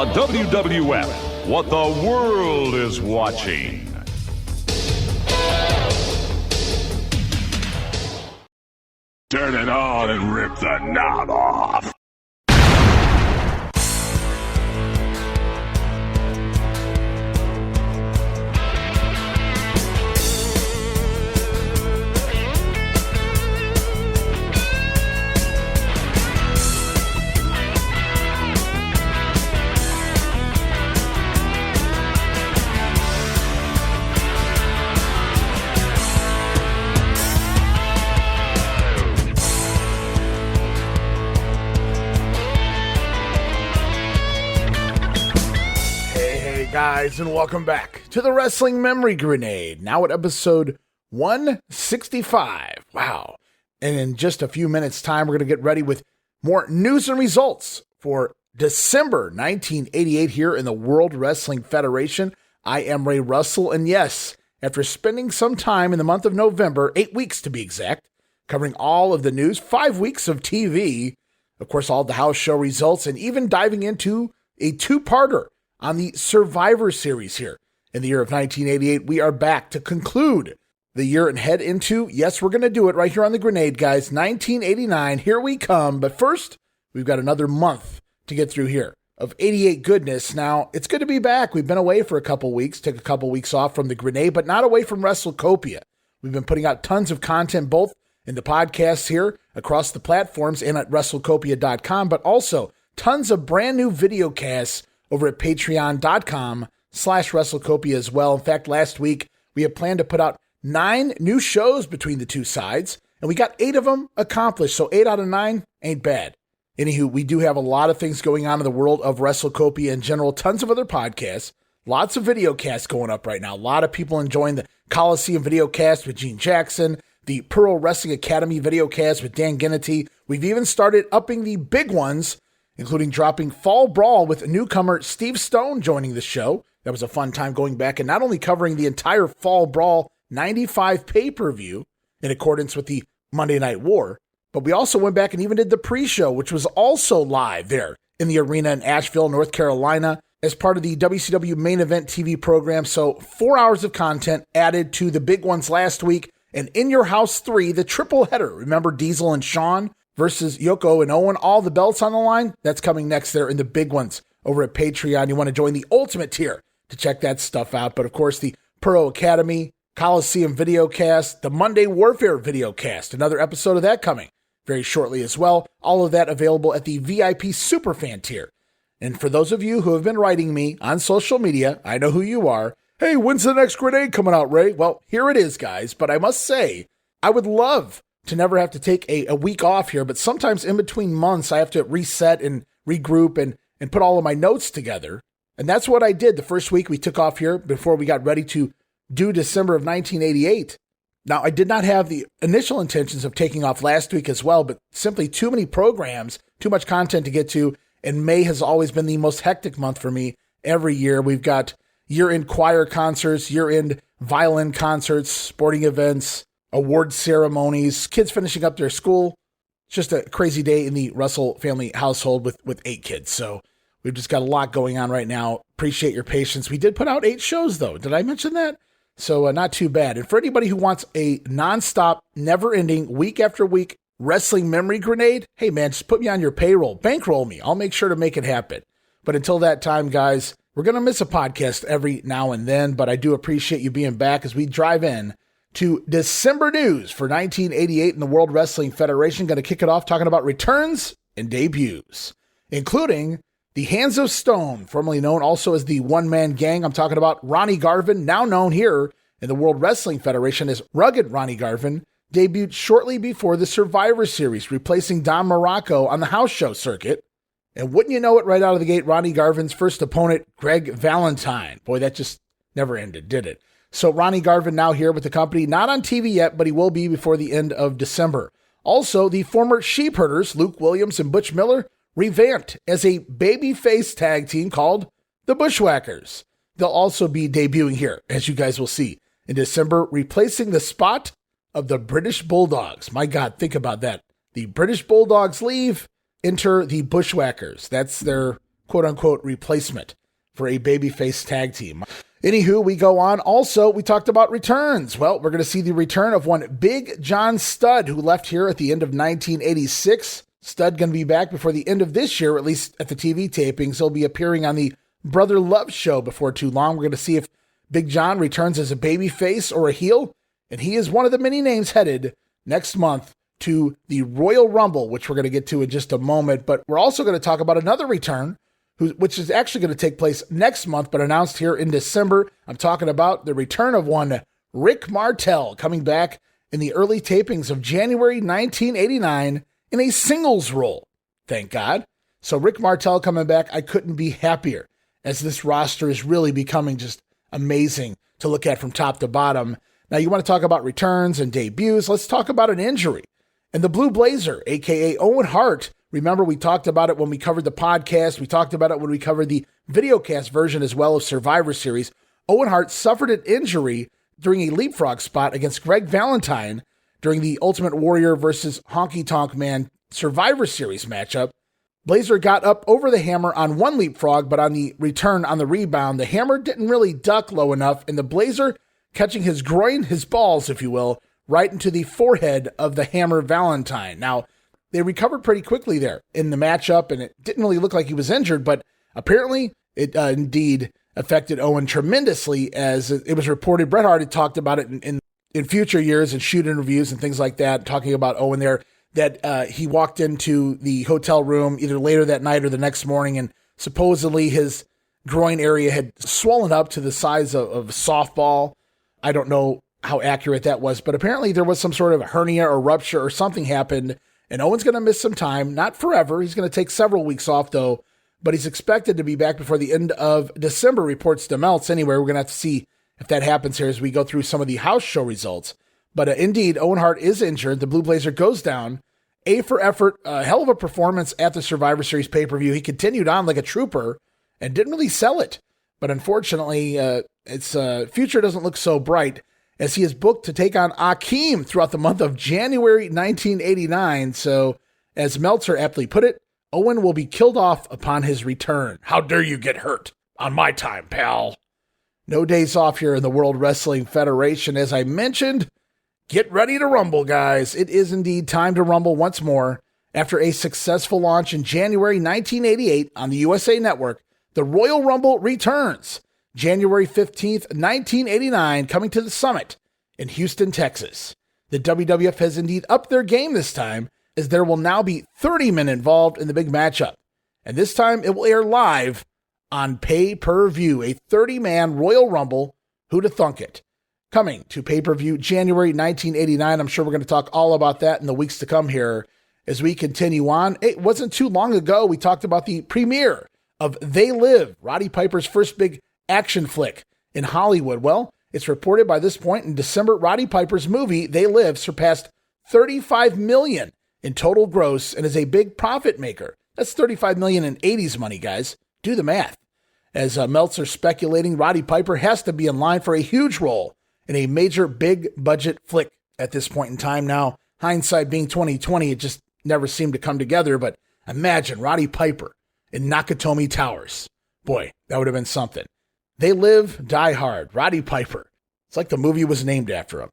The WWF, what the world is watching. Turn it on and rip the knob off. Guys, and welcome back to the Wrestling Memory Grenade, now at episode 165. Wow. And in just a few minutes' time, we're going to get ready with more news and results for December 1988 here in the World Wrestling Federation. I am Ray Russell, and yes, after spending some time in the month of November, 8 weeks to be exact, covering all of the news, 5 weeks of TV, of course, all the house show results, and even diving into a two-parter on the Survivor Series here. In the year of 1988, we are back to conclude the year and head into, yes, we're going to do it right here on the Grenade, guys, 1989. Here we come. But first, we've got another month to get through here of 88 goodness. Now, it's good to be back. We've been away for a couple weeks, took a couple weeks off from the Grenade, but not away from WrestleCopia. We've been putting out tons of content, both in the podcasts here across the platforms and at WrestleCopia.com, but also tons of brand new video casts over at patreon.com/WrestleCopia as well. In fact, last week, we had planned to put out 9 new shows between the two sides, and we got 8 of them accomplished. So 8 out of 9 ain't bad. Anywho, we do have a lot of things going on in the world of WrestleCopia in general, tons of other podcasts, lots of video casts going up right now. A lot of people enjoying the Coliseum video cast with Gene Jackson, the Pro Wrestling Academy video cast with Dan Ginnity. We've even started upping the big ones, including dropping Fall Brawl with newcomer Steve Stone joining the show. That was a fun time going back and not only covering the entire Fall Brawl 95 pay-per-view in accordance with the Monday Night War, but we also went back and even did the pre-show, which was also live there in the arena in Asheville, North Carolina, as part of the WCW Main Event TV program. So 4 hours of content added to the big ones last week. And In Your House 3, the triple header. Remember Diesel and Shawn versus Yoko and Owen, all the belts on the line? That's coming next there in the big ones over at Patreon. You want to join the Ultimate tier to check that stuff out. But of course, the Pro Academy, Coliseum videocast, the Monday Warfare videocast, another episode of that coming very shortly as well. All of that available at the VIP Superfan tier. And for those of you who have been writing me on social media, I know who you are. Hey, when's the next Grenade coming out, Ray? Well, here it is, guys. But I must say, I would love to never have to take a week off here, but sometimes in between months, I have to reset and regroup and put all of my notes together. And that's what I did the first week we took off here before we got ready to do December of 1988. Now, I did not have the initial intentions of taking off last week as well, but simply too many programs, too much content to get to, and May has always been the most hectic month for me every year. We've got year-end choir concerts, year-end violin concerts, sporting events, award ceremonies, kids finishing up their school. It's just a crazy day in the Russell family household with 8 kids. So we've just got a lot going on right now. Appreciate your patience. We did put out 8 shows, though. Did I mention that? So not too bad. And for anybody who wants a nonstop, never-ending, week after week wrestling memory grenade, hey, man, just put me on your payroll. Bankroll me. I'll make sure to make it happen. But until that time, guys, we're going to miss a podcast every now and then, but I do appreciate you being back as we drive in to December news for 1988 in the World Wrestling Federation. Going to kick it off talking about returns and debuts, including the Hands of Stone, formerly known also as the One Man Gang. I'm talking about Ronnie Garvin, now known here in the World Wrestling Federation as Rugged Ronnie Garvin, debuted shortly before the Survivor Series, replacing Don Morocco on the house show circuit. And wouldn't you know it, right out of the gate, Ronnie Garvin's first opponent, Greg Valentine. Boy, that just never ended, did it? So Ronnie Garvin now here with the company, not on TV yet, but he will be before the end of December. Also, the former Sheep Herders, Luke Williams and Butch Miller, revamped as a babyface tag team called the Bushwhackers. They'll also be debuting here, as you guys will see, in December, replacing the spot of the British Bulldogs. My God, think about that. The British Bulldogs leave, enter the Bushwhackers. That's their quote-unquote replacement for a babyface tag team. Anywho, we go on. Also, we talked about returns. Well, we're going to see the return of one Big John Studd, who left here at the end of 1986. Studd going to be back before the end of this year, at least at the TV tapings. He'll be appearing on the Brother Love show before too long. We're going to see if Big John returns as a babyface or a heel, and he is one of the many names headed next month to the Royal Rumble, which we're going to get to in just a moment. But we're also going to talk about another return, which is actually going to take place next month, but announced here in December. I'm talking about the return of one Rick Martel, coming back in the early tapings of January 1989 in a singles role. Thank God. So Rick Martel coming back, I couldn't be happier, as this roster is really becoming just amazing to look at from top to bottom. Now, you want to talk about returns and debuts. Let's talk about an injury. And the Blue Blazer, a.k.a. Owen Hart. Remember, we talked about it when we covered the podcast. We talked about it when we covered the videocast version as well of Survivor Series. Owen Hart suffered an injury during a leapfrog spot against Greg Valentine during the Ultimate Warrior versus Honky Tonk Man Survivor Series matchup. Blazer got up over the hammer on one leapfrog, but on the return on the rebound, the hammer didn't really duck low enough, and the Blazer, catching his groin, his balls, if you will, right into the forehead of the Hammer Valentine. Now, they recovered pretty quickly there in the matchup, and it didn't really look like he was injured, but apparently it indeed affected Owen tremendously, as it was reported. Bret Hart had talked about it in future years and shoot interviews and things like that, talking about Owen there, that he walked into the hotel room either later that night or the next morning, and supposedly his groin area had swollen up to the size of a softball. I don't know how accurate that was, but apparently there was some sort of a hernia or rupture or something happened, and Owen's going to miss some time, not forever. He's going to take several weeks off, though, but he's expected to be back before the end of December, reports to Meltz. Anyway, we're going to have to see if that happens here as we go through some of the house show results. But indeed, Owen Hart is injured. The Blue Blazer goes down. A for effort, a hell of a performance at the Survivor Series pay-per-view. He continued on like a trooper and didn't really sell it. But unfortunately, its future doesn't look so bright, as he is booked to take on Akeem throughout the month of January 1989. So, as Meltzer aptly put it, Owen will be killed off upon his return. How dare you get hurt on my time, pal? No days off here in the World Wrestling Federation. As I mentioned, get ready to rumble, guys. It is indeed time to rumble once more. After a successful launch in January 1988 on the USA Network, the Royal Rumble returns. January 15th, 1989, coming to the Summit in Houston, Texas. The WWF has indeed upped their game this time, as there will now be 30 men involved in the big matchup. And this time it will air live on pay-per-view, a 30-man Royal Rumble. Who'da thunk it? Coming to pay-per-view January 1989. I'm sure we're going to talk all about that in the weeks to come here as we continue on. It wasn't too long ago we talked about the premiere of They Live, Roddy Piper's first big action flick in Hollywood. Well, it's reported by this point in December, Roddy Piper's movie, They Live, surpassed $35 million in total gross and is a big profit maker. That's $35 million in 80s money, guys. Do the math. As Meltzer speculating, Roddy Piper has to be in line for a huge role in a major big budget flick at this point in time. Now, hindsight being 2020, it just never seemed to come together, but imagine Roddy Piper in Nakatomi Towers. Boy, that would have been something. They Live, Die Hard, Roddy Piper. It's like the movie was named after him.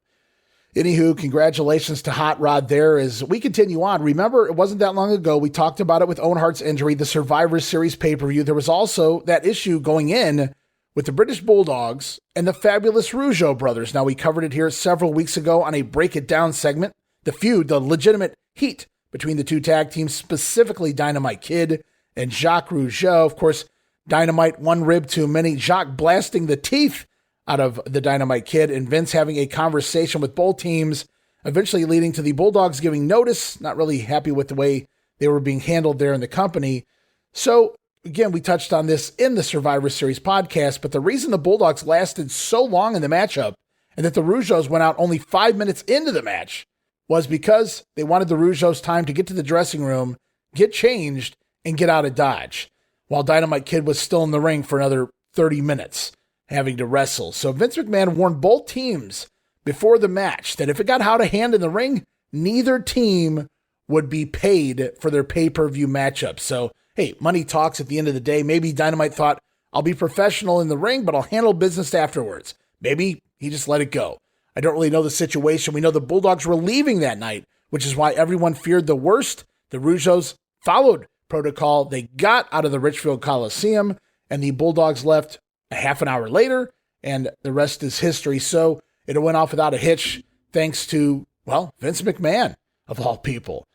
Anywho, congratulations to Hot Rod there as we continue on. Remember, it wasn't that long ago we talked about it with Owen Hart's injury, the Survivor Series pay-per-view. There was also that issue going in with the British Bulldogs and the Fabulous Rougeau brothers. Now, we covered it here several weeks ago on a Break It Down segment. The feud, the legitimate heat between the two tag teams, specifically Dynamite Kid and Jacques Rougeau. Of course, Dynamite, one rib too many. Jacques blasting the teeth out of the Dynamite Kid, and Vince having a conversation with both teams, eventually leading to the Bulldogs giving notice, not really happy with the way they were being handled there in the company. So, again, we touched on this in the Survivor Series podcast, but the reason the Bulldogs lasted so long in the matchup and that the Rougeaus went out only 5 minutes into the match was because they wanted the Rougeaus time to get to the dressing room, get changed, and get out of Dodge, while Dynamite Kid was still in the ring for another 30 minutes, having to wrestle. So Vince McMahon warned both teams before the match that if it got out of hand in the ring, neither team would be paid for their pay-per-view matchup. So, hey, money talks at the end of the day. Maybe Dynamite thought, I'll be professional in the ring, but I'll handle business afterwards. Maybe he just let it go. I don't really know the situation. We know the Bulldogs were leaving that night, which is why everyone feared the worst. The Rougeaus followed protocol. They got out of the Richfield Coliseum, and the Bulldogs left a half an hour later, and the rest is history. So it went off without a hitch, thanks to, well, Vince McMahon, of all people.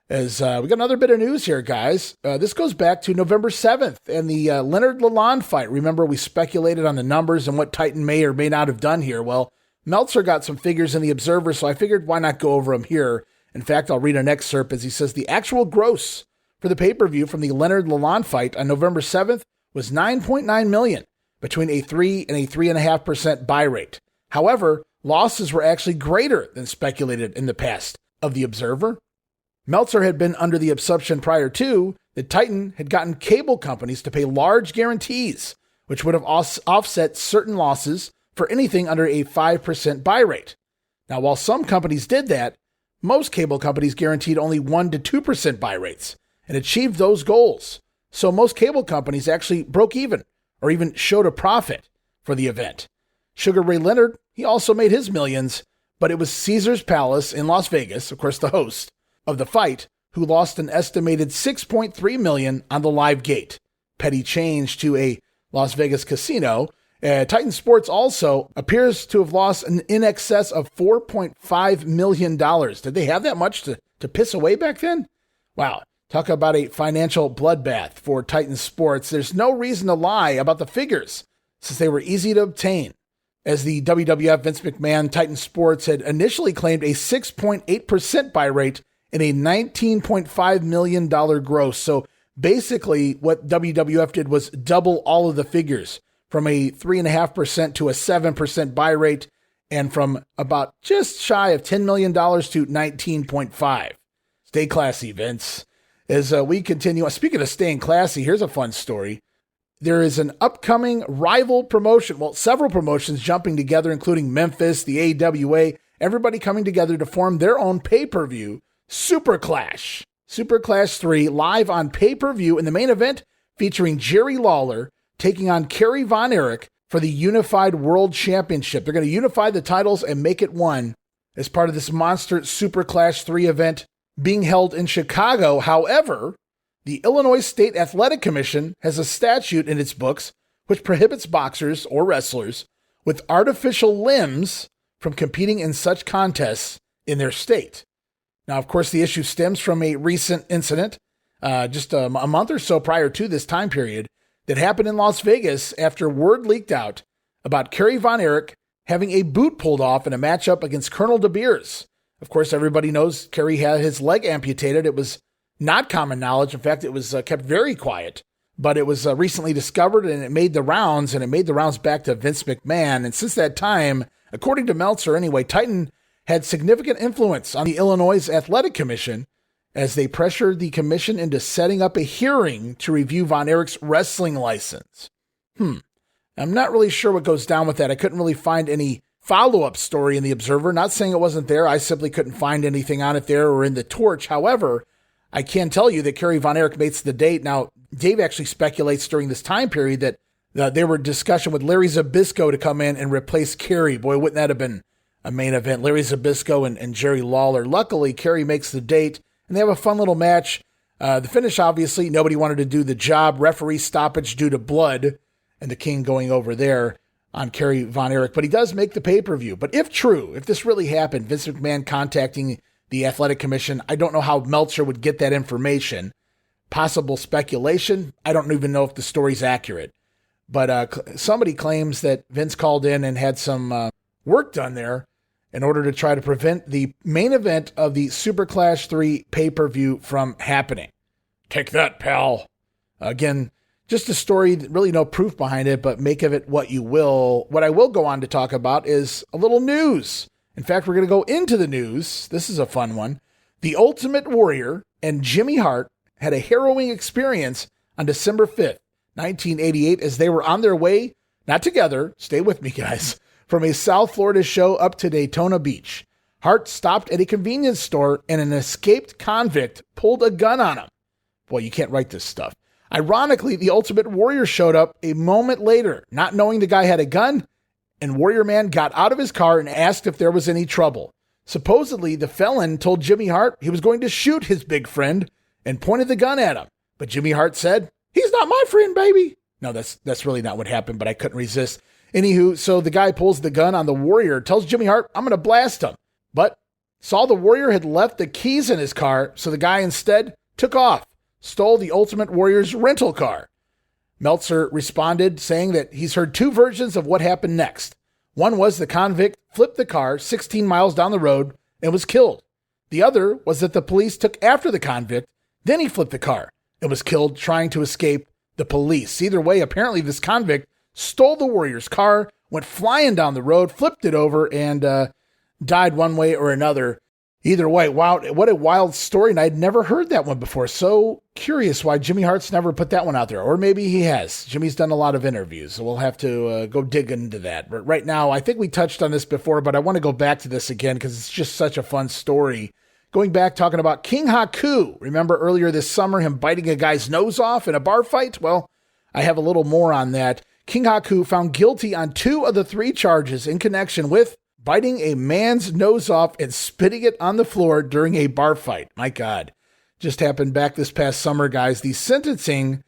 As we got another bit of news here, guys. This goes back to November 7th and the Leonard Lalonde fight. Remember, we speculated on the numbers and what Titan may or may not have done here. Well, Meltzer got some figures in the Observer, so I figured why not go over them here. In fact, I'll read an excerpt as he says the actual gross for the pay-per-view from the Leonard Lalonde fight on November 7th was $9.9 million, between a 3 and a 3.5% buy rate. However, losses were actually greater than speculated in the past of the Observer. Meltzer had been under the assumption prior to that Titan had gotten cable companies to pay large guarantees, which would have offset certain losses for anything under a 5% buy rate. Now, while some companies did that, most cable companies guaranteed only 1 to 2% buy rates and achieved those goals. So most cable companies actually broke even or even showed a profit for the event. Sugar Ray Leonard, he also made his millions, but it was Caesar's Palace in Las Vegas, of course the host of the fight, who lost an estimated $6.3 million on the live gate. Petty change to a Las Vegas casino. Titan Sports also appears to have lost in excess of $4.5 million. Did they have that much to piss away back then? Wow. Talk about a financial bloodbath for Titan Sports. There's no reason to lie about the figures, since they were easy to obtain. As the WWF Vince McMahon, Titan Sports had initially claimed a 6.8% buy rate and a $19.5 million gross. So basically what WWF did was double all of the figures, from a 3.5% to a 7% buy rate, and from about just shy of $10 million to 19.5. Stay classy, Vince. As we continue, speaking of staying classy, here's a fun story. There is an upcoming rival promotion, well, several promotions jumping together, including Memphis, the AWA, everybody coming together to form their own pay-per-view, Super Clash. Super Clash 3 live on pay-per-view in the main event, featuring Jerry Lawler taking on Kerry Von Erich for the Unified World Championship. They're going to unify the titles and make it one as part of this monster Super Clash 3 event being held in Chicago. However, the Illinois State Athletic Commission has a statute in its books which prohibits boxers or wrestlers with artificial limbs from competing in such contests in their state. Now, of course, the issue stems from a recent incident just a month or so prior to this time period that happened in Las Vegas after word leaked out about Kerry Von Erich having a boot pulled off in a matchup against Colonel Dibiase. Of course, everybody knows Kerry had his leg amputated. It was not common knowledge. In fact, it was kept very quiet, but it was recently discovered and it made the rounds, and it made the rounds back to Vince McMahon. And since that time, according to Meltzer anyway, Titan had significant influence on the Illinois Athletic Commission as they pressured the commission into setting up a hearing to review Von Erich's wrestling license. I'm not really sure what goes down with that. I couldn't really find any follow-up story in the Observer. Not saying it wasn't there. I simply couldn't find anything on it there or in the Torch. However, I can tell you that Kerry Von Erich makes the date. Now, Dave actually speculates during this time period that there were discussion with Larry Zbyszko to come in and replace Kerry. Boy, wouldn't that have been a main event? Larry Zbyszko and Jerry Lawler. Luckily, Kerry makes the date, and they have a fun little match. The finish, obviously, nobody wanted to do the job. Referee stoppage due to blood, and the King going over there on Kerry Von Erich. But he does make the pay-per-view. But if true, if this really happened, Vince McMahon contacting the Athletic Commission, I don't know how Meltzer would get that information. Possible speculation. I don't even know if the story's accurate. But somebody claims that Vince called in and had some work done there in order to try to prevent the main event of the Super Clash 3 pay-per-view from happening. Take that, pal. Again, just a story, really no proof behind it, but make of it what you will. What I will go on to talk about is a little news. In fact, we're going to go into the news. This is a fun one. The Ultimate Warrior and Jimmy Hart had a harrowing experience on December 5th, 1988, as they were on their way, not together, stay with me guys, from a South Florida show up to Daytona Beach. Hart stopped at a convenience store and an escaped convict pulled a gun on him. Boy, you can't write this stuff. Ironically, the Ultimate Warrior showed up a moment later, not knowing the guy had a gun, and Warrior Man got out of his car and asked if there was any trouble. Supposedly, the felon told Jimmy Hart he was going to shoot his big friend and pointed the gun at him. But Jimmy Hart said, "He's not my friend, baby." No, that's really not what happened, but I couldn't resist. Anywho, so the guy pulls the gun on the Warrior, tells Jimmy Hart, "I'm going to blast him." But saw the Warrior had left the keys in his car, so the guy instead took off, stole the Ultimate Warrior's rental car. Meltzer responded saying that he's heard two versions of what happened next. One was the convict flipped the car 16 miles down the road and was killed. The other was that the police took after the convict, then he flipped the car and was killed trying to escape the police. Either way, apparently this convict stole the Warrior's car, went flying down the road, flipped it over, and died one way or another. Either way, wow, what a wild story, and I'd never heard that one before. So curious why Jimmy Hart's never put that one out there, or maybe he has. Jimmy's done a lot of interviews, so we'll have to go dig into that. But right now, I think we touched on this before, but I want to go back to this again because it's just such a fun story. Going back, talking about King Haku. Remember earlier this summer, him biting a guy's nose off in a bar fight? Well, I have a little more on that. King Haku found guilty on 2 of the 3 charges in connection with biting a man's nose off and spitting it on the floor during a bar fight. My God. Just happened back this past summer, guys. The sentencing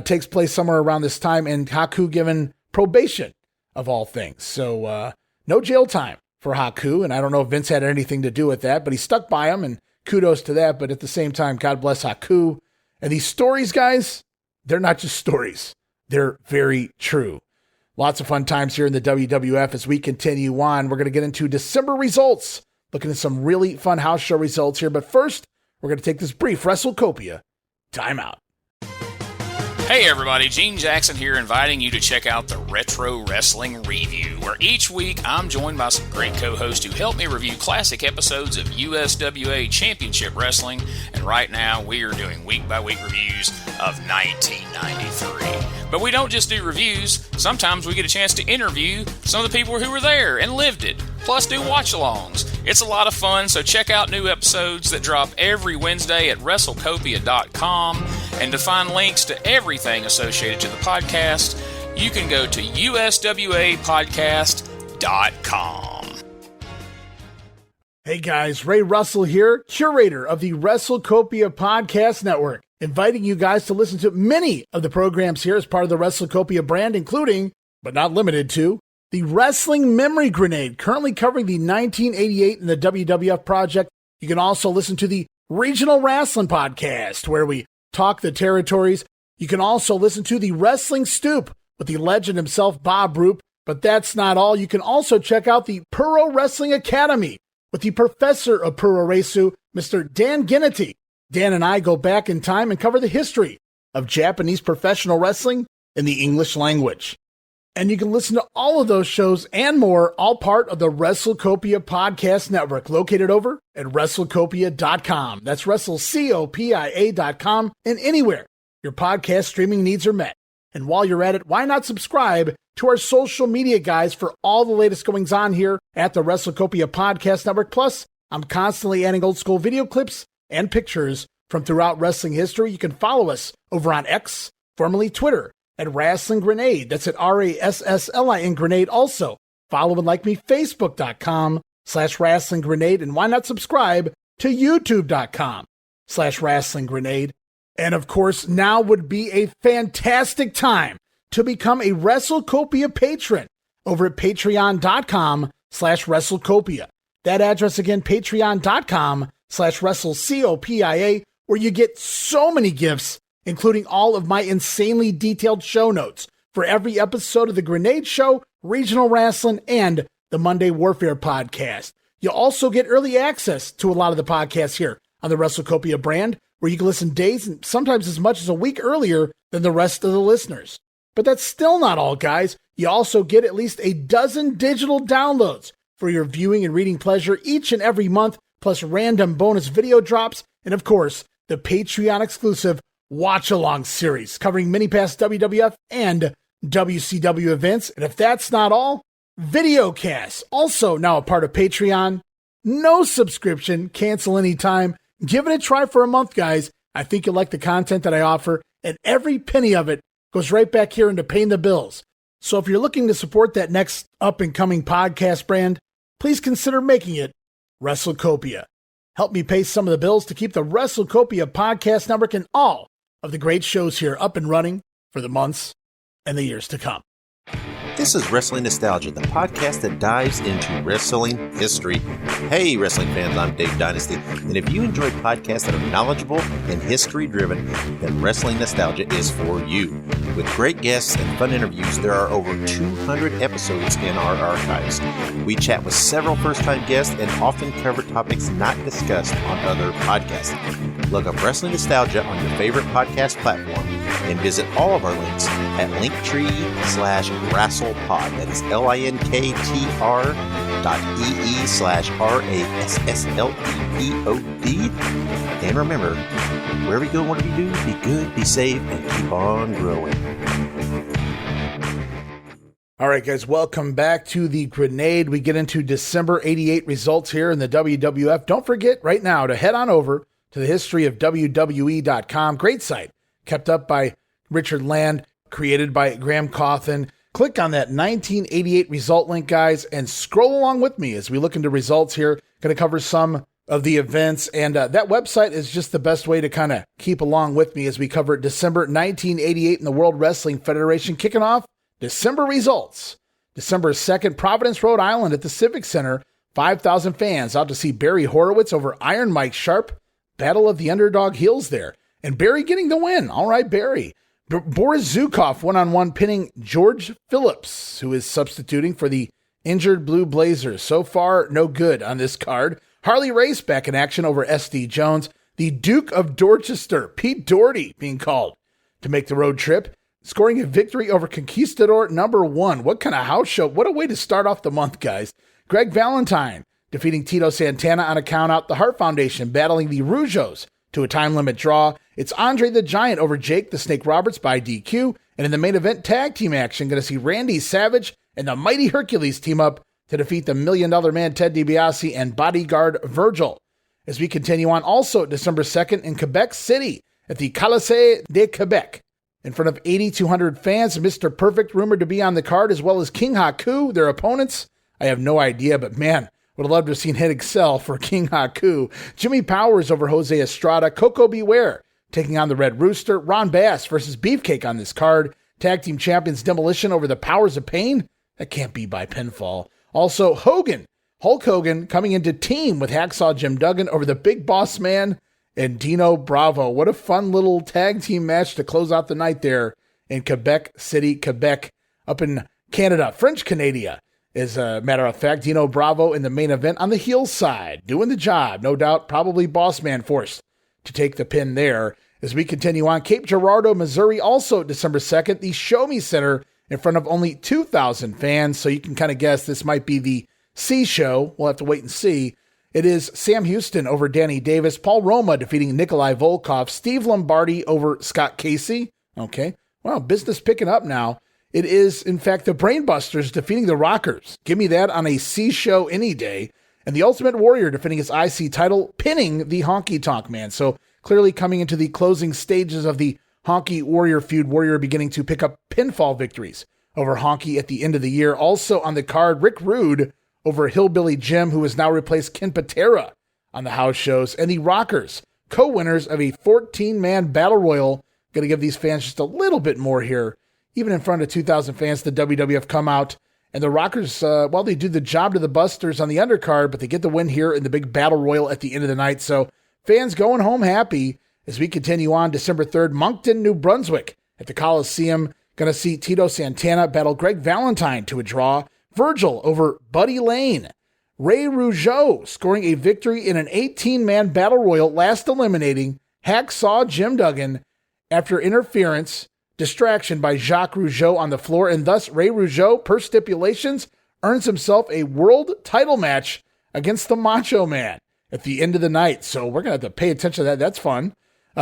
takes place somewhere around this time, and Haku given probation, of all things. So no jail time for Haku, and I don't know if Vince had anything to do with that, but he stuck by him, and kudos to that. But at the same time, God bless Haku. And these stories, guys, they're not just stories. They're very true. Lots of fun times here in the WWF as we continue on. We're going to get into December results, looking at some really fun house show results here. But first, we're going to take this brief WrestleCopia timeout. Hey everybody, Gene Jackson here, inviting you to check out the Retro Wrestling Review, where each week I'm joined by some great co-hosts who help me review classic episodes of USWA Championship Wrestling, and right now we are doing week-by-week reviews of 1993. But we don't just do reviews, sometimes we get a chance to interview some of the people who were there and lived it, plus do watch-alongs. It's a lot of fun, so check out new episodes that drop every Wednesday at WrestleCopia.com, and to find links to everything associated to the podcast, you can go to USWApodcast.com. Hey guys, Ray Russell here, curator of the WrestleCopia Podcast Network, inviting you guys to listen to many of the programs here as part of the WrestleCopia brand, including, but not limited to, the Wrestling Memory Grenade, currently covering the 1988 and the WWF project. You can also listen to the Regional Wrestling Podcast, where we talk the territories. You can also listen to the Wrestling Stoop with the legend himself, Bob Roop. But that's not all. You can also check out the Puro Wrestling Academy with the professor of Puro Resu, Mr. Dan Ginnity. Dan and I go back in time and cover the history of Japanese professional wrestling in the English language. And you can listen to all of those shows and more, all part of the WrestleCopia Podcast Network, located over at WrestleCopia.com. That's WrestleCopia.com, and anywhere your podcast streaming needs are met. And while you're at it, why not subscribe to our social media guys for all the latest goings on here at the WrestleCopia Podcast Network. Plus, I'm constantly adding old school video clips and pictures from throughout wrestling history. You can follow us over on X, formerly Twitter, at Wrestling Grenade. That's at RASSLIN Grenade. Also, follow and like me, Facebook.com/Wrestling Grenade. And why not subscribe to YouTube.com/Wrestling Grenade. And of course, now would be a fantastic time to become a WrestleCopia patron over at Patreon.com/WrestleCopia. That address again, Patreon.com/WrestleCopia, where you get so many gifts, including all of my insanely detailed show notes for every episode of The Grenade Show, Regional Wrestling, and the Monday Warfare podcast. You'll also get early access to a lot of the podcasts here on the WrestleCopia brand, where you can listen days and sometimes as much as a week earlier than the rest of the listeners. But that's still not all, guys. You also get at least a dozen digital downloads for your viewing and reading pleasure each and every month, plus random bonus video drops, and of course, the Patreon exclusive Watch Along series covering many past WWF and WCW events. And if that's not all, videocasts, also now a part of Patreon. No subscription, cancel anytime. Give it a try for a month, guys. I think you'll like the content that I offer, and every penny of it goes right back here into paying the bills. So if you're looking to support that next up-and-coming podcast brand, please consider making it WrestleCopia. Help me pay some of the bills to keep the WrestleCopia podcast network and all of the great shows here up and running for the months and the years to come. This is Wrestling Nostalgia, the podcast that dives into wrestling history. Hey, wrestling fans, I'm Dave Dynasty, and if you enjoy podcasts that are knowledgeable and history-driven, then Wrestling Nostalgia is for you. With great guests and fun interviews, there are over 200 episodes in our archives. We chat with several first-time guests and often cover topics not discussed on other podcasts. Look up Wrestling Nostalgia on your favorite podcast platform and visit all of our links at linktree/WrestlePod. That is linktr.ee/RASSLEPOD. And remember, wherever you go, whatever you do, be good, be safe, and keep on growing. All right, guys, welcome back to the Grenade. We get into December 88 results here in the WWF. Don't forget right now to head on over to the history of WWE.com. Great site, kept up by Richard Land, created by Graham Cawthon. Click on that 1988 result link, guys, and scroll along with me as we look into results here. Going to cover some of the events, and that website is just the best way to kind of keep along with me as we cover December 1988 in the World Wrestling Federation. Kicking off December results. December 2nd, Providence, Rhode Island at the Civic Center. 5,000 fans out to see Barry Horowitz over Iron Mike Sharp. Battle of the Underdog Heels there. And Barry getting the win. All right, Barry. Boris Zukov one-on-one pinning George Phillips, who is substituting for the injured Blue Blazers. So far, no good on this card. Harley Race back in action over SD Jones. The Duke of Dorchester, Pete Doherty, being called to make the road trip, scoring a victory over Conquistador #1. What kind of house show? What a way to start off the month, guys. Greg Valentine defeating Tito Santana on a countout. The Hart Foundation battling the Rougeos to a time limit draw. It's Andre the Giant over Jake the Snake Roberts by DQ. And in the main event tag team action, going to see Randy Savage and the Mighty Hercules team up to defeat the $1 Million Man Ted DiBiase and Bodyguard Virgil. As we continue on, also December 2nd in Quebec City at the Colisée de Quebec. In front of 8,200 fans, Mr. Perfect rumored to be on the card, as well as King Haku, their opponents. I have no idea, but man, would have loved to have seen Hennig sell for King Haku. Jimmy Powers over Jose Estrada. Coco Beware taking on the Red Rooster. Ron Bass versus Beefcake on this card. Tag Team Champions Demolition over the Powers of Pain. That can't be by pinfall. Also, Hogan, Hulk Hogan, coming into team with Hacksaw Jim Duggan over the Big Boss Man and Dino Bravo. What a fun little tag team match to close out the night there in Quebec City, Quebec, up in Canada, French Canada. As a matter of fact, Dino Bravo in the main event on the heel side, doing the job. No doubt, probably Boss Man forced to take the pin there. As we continue on, Cape Girardeau, Missouri, also December 2nd, the Show Me Center in front of only 2,000 fans. So you can kind of guess this might be the C show. We'll have to wait and see. It is Sam Houston over Danny Davis, Paul Roma defeating Nikolai Volkov, Steve Lombardi over Scott Casey. Okay, well, business picking up now. It is, in fact, the Brainbusters defeating the Rockers. Give me that on a C show any day. And the Ultimate Warrior defending his IC title, pinning the Honky Tonk Man. So clearly coming into the closing stages of the Honky Warrior feud, Warrior beginning to pick up pinfall victories over Honky at the end of the year. Also on the card, Rick Rude over Hillbilly Jim, who has now replaced Ken Patera on the house shows. And the Rockers, co-winners of a 14-man battle royal. Going to give these fans just a little bit more here. Even in front of 2,000 fans, the WWF come out. And the Rockers, well, they do the job to the Busters on the undercard, but they get the win here in the big battle royal at the end of the night. So fans going home happy as we continue on December 3rd, Moncton, New Brunswick at the Coliseum. Going to see Tito Santana battle Greg Valentine to a draw. Virgil over Buddy Lane. Ray Rougeau scoring a victory in an 18-man battle royal, last eliminating Hacksaw Jim Duggan after interference, distraction by Jacques Rougeau on the floor, and thus Ray Rougeau, per stipulations, earns himself a world title match against the Macho Man at the end of the night. So we're going to have to pay attention to that. That's fun.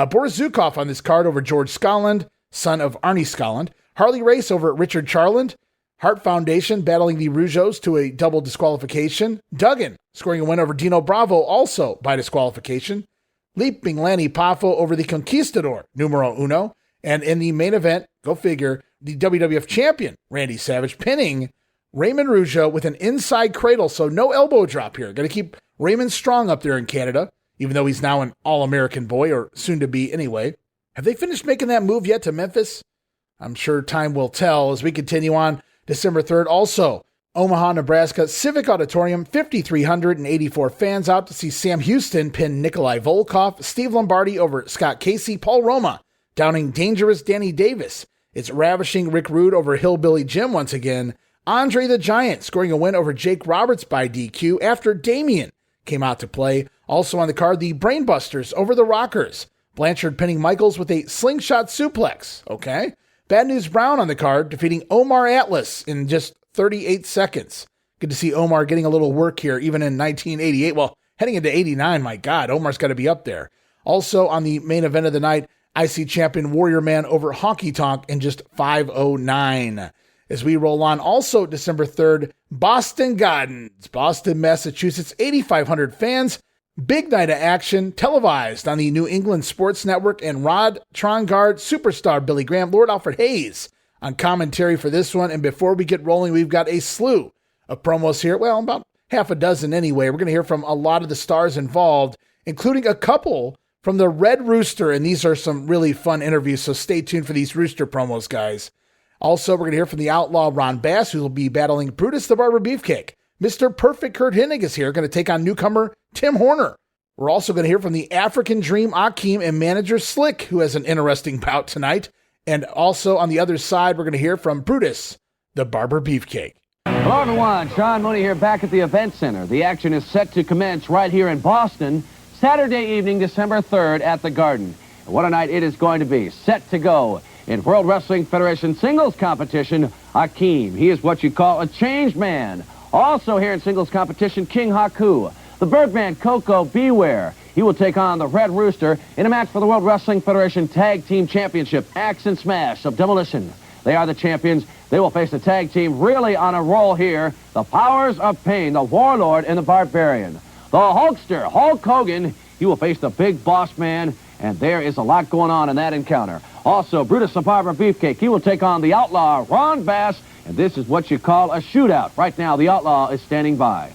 Boris Zukov on this card over George Scotland, son of Arnie Scotland. Harley Race over Richard Charland. Hart Foundation battling the Rougeaus to a double disqualification. Duggan scoring a win over Dino Bravo, also by disqualification. Leaping Lanny Poffo over the Conquistador, numero uno. And in the main event, go figure, the WWF Champion, Randy Savage, pinning Raymond Rougeau with an inside cradle, so no elbow drop here. Going to keep Raymond strong up there in Canada, even though he's now an All-American boy, or soon to be anyway. Have they finished making that move yet to Memphis? I'm sure time will tell as we continue on December 3rd. Also, Omaha, Nebraska, Civic Auditorium, 5,384 fans out to see Sam Houston pin Nikolai Volkov, Steve Lombardi over Scott Casey, Paul Roma downing dangerous Danny Davis. It's ravishing Rick Rude over Hillbilly Jim once again. Andre the Giant scoring a win over Jake Roberts by DQ after Damian came out to play. Also on the card, the Brainbusters over the Rockers. Blanchard pinning Michaels with a slingshot suplex. Okay. Bad News Brown on the card, defeating Omar Atlas in just 38 seconds. Good to see Omar getting a little work here, even in 1988. Well, heading into 89, my God, Omar's got to be up there. Also on the main event of the night, IC champion Warrior Man over Honky Tonk in just 5:09. As we roll on, also December 3rd, Boston Gardens, Boston, Massachusetts, 8,500 fans. Big night of action, televised on the New England Sports Network, and Rod Trongard, superstar Billy Graham, Lord Alfred Hayes on commentary for this one. And before we get rolling, we've got a slew of promos here. Well, about half a dozen anyway. We're going to hear from a lot of the stars involved, including a couple from the Red Rooster, and these are some really fun interviews, so stay tuned for these Rooster promos, guys. Also, we're going to hear from the Outlaw Ron Bass, who will be battling Brutus the Barber Beefcake. Mr. Perfect Curt Hennig is here, going to take on newcomer Tim Horner. We're also going to hear from the African Dream Akeem and manager Slick, who has an interesting bout tonight. And also on the other side, we're going to hear from Brutus the Barber Beefcake. Hello, everyone. Sean Mooney here back at the Event Center. The action is set to commence right here in Boston, Saturday evening, December 3rd at the Garden. And what a night it is going to be. Set to go in World Wrestling Federation singles competition, Akeem. He is what you call a changed man. Also here in singles competition, King Haku. The Birdman, Koko Beware. He will take on the Red Rooster in a match for the World Wrestling Federation Tag Team Championship. Axe and Smash of Demolition. They are the champions. They will face the tag team really on a roll here. The Powers of Pain, the Warlord and the Barbarian. The Hulkster, Hulk Hogan. He will face the Big Boss Man. And there is a lot going on in that encounter. Also, Brutus the Barber Beefcake. He will take on the Outlaw Ron Bass. And this is what you call a shootout. Right now, the Outlaw is standing by.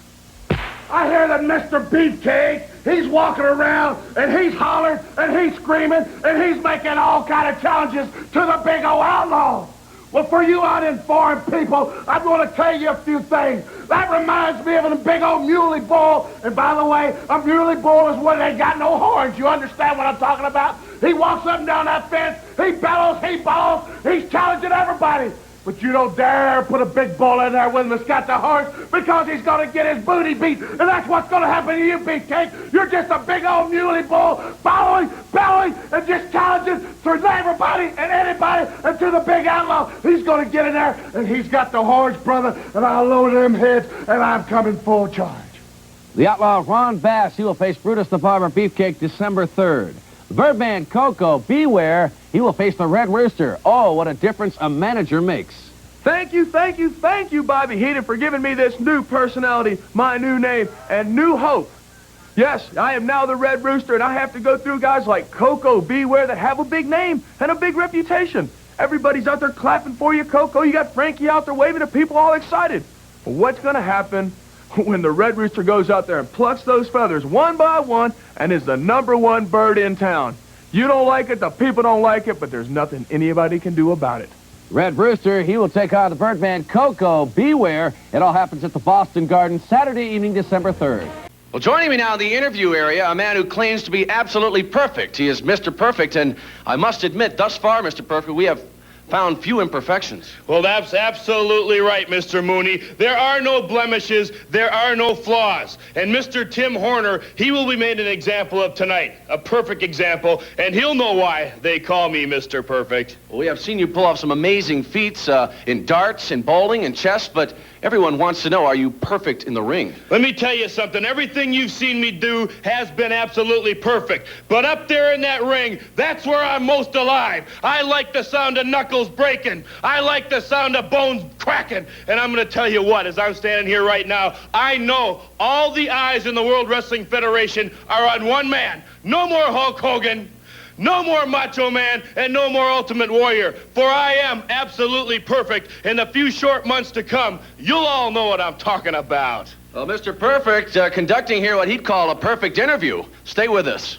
I hear that Mr. Beefcake, he's walking around, and he's hollering, and he's screaming, and he's making all kind of challenges to the big old Outlaw. Well, for you uninformed people, I'm going to tell you a few things. That reminds me of a big old muley bull. And by the way, a muley bull is when they got no horns. You understand what I'm talking about? He walks up and down that fence. He bellows, he balls. He's challenging everybody. But you don't dare put a big bull in there with him that's got the horns, because he's going to get his booty beat. And that's what's going to happen to you, Beefcake. You're just a big old muley bull, bellowing, and just challenging to everybody and anybody and to the big Outlaw. He's going to get in there, and he's got the horns, brother, and I'll load them heads, and I'm coming full charge. The Outlaw Ron Bass, he will face Brutus the Barber Beefcake December 3rd. The Birdman, Koko Beware, he will face the Red Rooster. Oh, what a difference a manager makes. Thank you, Bobby Heenan, for giving me this new personality, my new name, and new hope. Yes, I am now the Red Rooster, and I have to go through guys like Koko Beware that have a big name and a big reputation. Everybody's out there clapping for you, Koko. You got Frankie out there waving at people all excited. Well, what's going to happen when the Red Rooster goes out there and plucks those feathers one by one and is the #1 bird in town? You don't like it, the people don't like it, but there's nothing anybody can do about it. Red Rooster, he will take on the Birdman, Koko Beware. It all happens at the Boston Garden, Saturday evening, December 3rd. Well, joining me now in the interview area, a man who claims to be absolutely perfect. He is Mr. Perfect, and I must admit, thus far, Mr. Perfect, we have found few imperfections. Well, that's absolutely right, Mr. Mooney. There are no blemishes, there are no flaws. And Mr. Tim Horner, he will be made an example of tonight. A perfect example, and he'll know why they call me Mr. Perfect. Well, we have seen you pull off some amazing feats in darts, in bowling, in chess, but everyone wants to know, are you perfect in the ring? Let me tell you something. Everything you've seen me do has been absolutely perfect. But up there in that ring, that's where I'm most alive. I like the sound of knuckles breaking. I like the sound of bones cracking. And I'm going to tell you what, as I'm standing here right now, I know all the eyes in the World Wrestling Federation are on one man. No more Hulk Hogan. No more Macho Man and no more Ultimate Warrior, for I am absolutely perfect. In the few short months to come, you'll all know what I'm talking about. Well, Mr. Perfect, conducting here what he'd call a perfect interview. Stay with us.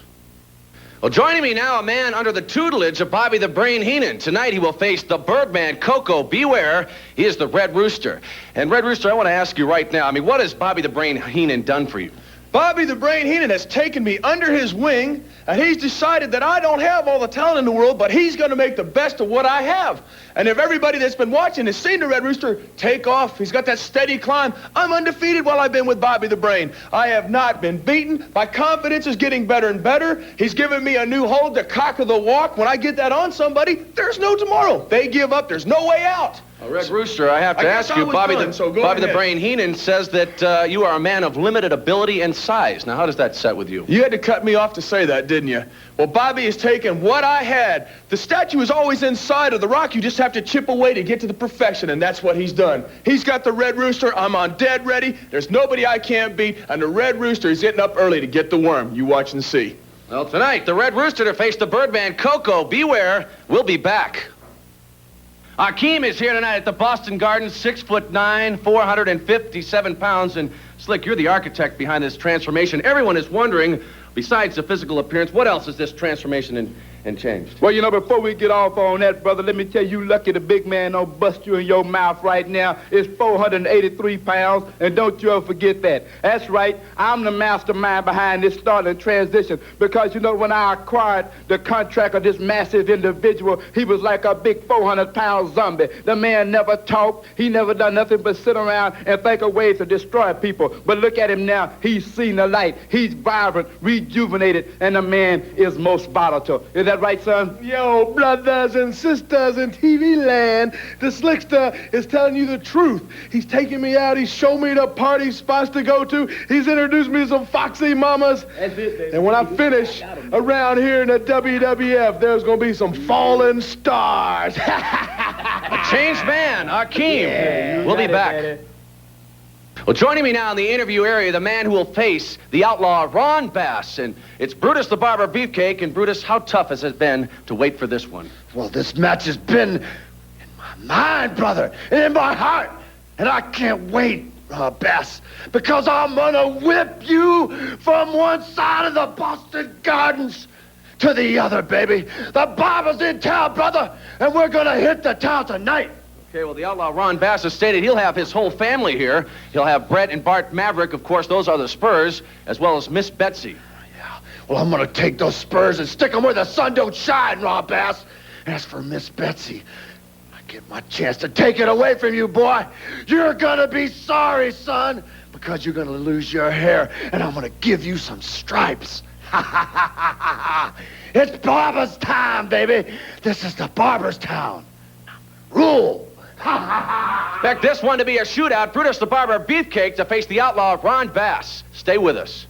Well, joining me now, a man under the tutelage of Bobby the Brain Heenan. Tonight, he will face the Birdman, Koko B. Ware. He is the Red Rooster. And, Red Rooster, I want to ask you right now, what has Bobby the Brain Heenan done for you? Bobby the Brain Heenan has taken me under his wing, and he's decided that I don't have all the talent in the world, but he's going to make the best of what I have. And if everybody that's been watching has seen the Red Rooster take off, he's got that steady climb. I'm undefeated while I've been with Bobby the Brain. I have not been beaten. My confidence is getting better and better. He's given me a new hold, the cock of the walk. When I get that on somebody, there's no tomorrow. They give up. There's no way out. Red Rooster, I have to ask you, Bobby the Brain Heenan says that you are a man of limited ability and size. Now, how does that set with you? You had to cut me off to say that, didn't you? Well, Bobby has taken what I had. The statue is always inside of the rock. You just have to chip away to get to the perfection, and that's what he's done. He's got the Red Rooster. I'm on dead ready. There's nobody I can't beat, and the Red Rooster is getting up early to get the worm. You watch and see. Well, tonight, the Red Rooster to face the Birdman, Koko B. Ware. We'll be back. Akeem is here tonight at the Boston Garden, 6'9", 457 pounds. And Slick, you're the architect behind this transformation. Everyone is wondering, besides the physical appearance, what else is this transformation and changed? Well, before we get off on that, brother, let me tell you, lucky the big man don't bust you in your mouth right now. It's 483 pounds, and don't you ever forget that. That's right, I'm the mastermind behind this startling transition, because, when I acquired the contract of this massive individual, he was like a big 400-pound zombie. The man never talked. He never done nothing but sit around and think of ways to destroy people. But look at him now. He's seen the light. He's vibrant, rejuvenated, and the man is most volatile. Is that right, son? Yo, brothers and sisters in TV land, the Slickster is telling you the truth. He's taking me out. He's showing me the party spots to go to. He's introduced me to some foxy mamas. And when I finish around here in the WWF, there's going to be some fallen stars. A changed man, Akeem. We'll be back. Well, joining me now in the interview area, the man who will face the outlaw Ron Bass. And it's Brutus the Barber Beefcake. And Brutus, how tough has it been to wait for this one? Well, this match has been in my mind, brother, and in my heart. And I can't wait, Bass, because I'm gonna whip you from one side of the Boston Gardens to the other, baby. The Barber's in town, brother, and we're gonna hit the town tonight. Okay, well, the outlaw Ron Bass has stated he'll have his whole family here. He'll have Brett and Bart Maverick, of course, those are the Spurs, as well as Miss Betsy. Yeah, well, I'm gonna take those Spurs and stick them where the sun don't shine, Ron Bass. And as for Miss Betsy, I get my chance to take it away from you, boy. You're gonna be sorry, son, because you're gonna lose your hair, and I'm gonna give you some stripes. It's Barber's time, baby. This is the Barber's town. Rule. Expect this one to be a shootout. Brutus the Barber Beefcake to face the outlaw Ron Bass. Stay with us.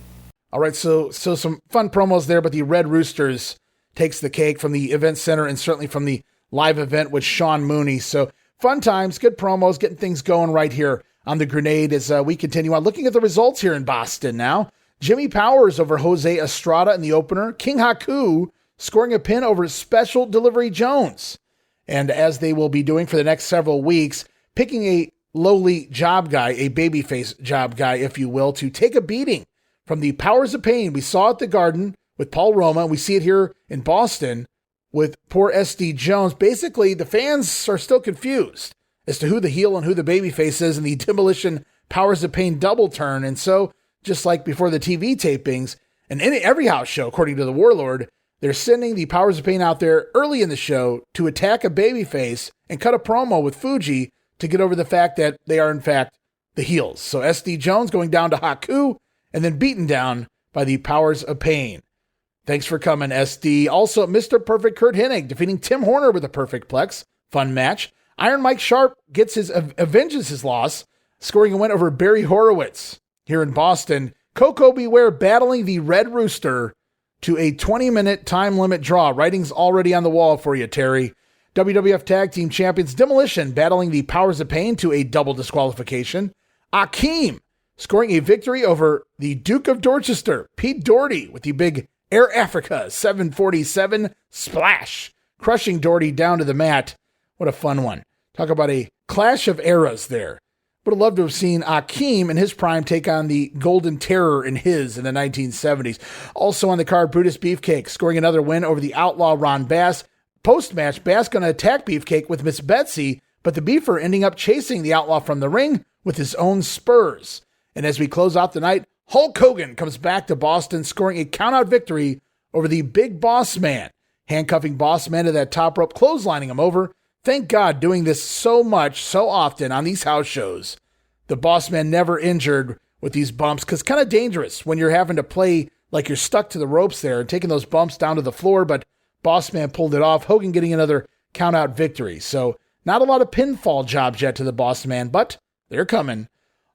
All right, so some fun promos there, but the Red Roosters takes the cake from the event center and certainly from the live event with Sean Mooney. So fun times, good promos, getting things going right here on the Grenade as we continue on. Looking at the results here in Boston now. Jimmy Powers over Jose Estrada in the opener. King Haku scoring a pin over Special Delivery Jones. And as they will be doing for the next several weeks, picking a lowly job guy, a babyface job guy, if you will, to take a beating from the Powers of Pain. We saw at the Garden with Paul Roma, and we see it here in Boston with poor SD Jones. Basically, the fans are still confused as to who the heel and who the babyface is in the Demolition Powers of Pain double turn. And so, just like before the TV tapings, and in every house show, according to the Warlord, they're sending the Powers of Pain out there early in the show to attack a babyface and cut a promo with Fuji to get over the fact that they are, in fact, the heels. So SD Jones going down to Haku and then beaten down by the Powers of Pain. Thanks for coming, SD. Also, Mr. Perfect Curt Hennig defeating Tim Horner with a perfect plex. Fun match. Iron Mike Sharp avenges his loss, scoring a win over Barry Horowitz here in Boston. Koko B. Ware battling the Red Rooster to a 20-minute time limit draw. Writing's already on the wall for you, Terry. WWF Tag Team Champions Demolition battling the Powers of Pain to a double disqualification. Akeem scoring a victory over the Duke of Dorchester, Pete Doherty, with the big Air Africa 747 splash, crushing Doherty down to the mat. What a fun one. Talk about a clash of eras there. Would have loved to have seen Akeem in his prime take on the Golden Terror in the 1970s. Also on the card, Brutus Beefcake scoring another win over the Outlaw Ron Bass. Post-match, Bass going to attack Beefcake with Miss Betsy, but the Beefer ending up chasing the Outlaw from the ring with his own spurs. And as we close out the night, Hulk Hogan comes back to Boston, scoring a countout victory over the Big Boss Man, handcuffing Boss Man to that top rope, clotheslining him over. Thank God, doing this so much, so often on these house shows. The Boss Man never injured with these bumps, because kind of dangerous when you're having to play like you're stuck to the ropes there and taking those bumps down to the floor, but Boss Man pulled it off. Hogan getting another count-out victory. So not a lot of pinfall jobs yet to the Boss Man, but they're coming.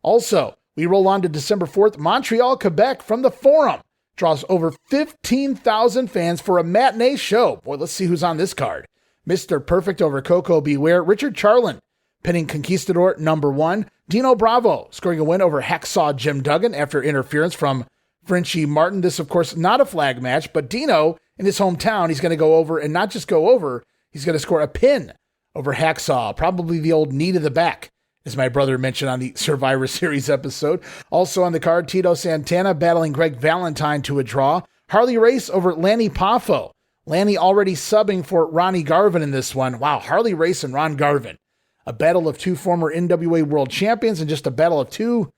Also, we roll on to December 4th. Montreal, Quebec from the Forum draws over 15,000 fans for a matinee show. Boy, let's see who's on this card. Mr. Perfect over Coco Beware. Richard Charlin pinning Conquistador #1. Dino Bravo scoring a win over Hacksaw Jim Duggan after interference from Frenchie Martin. This, of course, not a flag match, but Dino in his hometown, he's going to go over, and not just go over, he's going to score a pin over Hacksaw, probably the old knee to the back, as my brother mentioned on the Survivor Series episode. Also on the card, Tito Santana battling Greg Valentine to a draw. Harley Race over Lanny Poffo. Lanny already subbing for Ronnie Garvin in this one. Wow, Harley Race and Ron Garvin. A battle of two former NWA World Champions and just a battle of two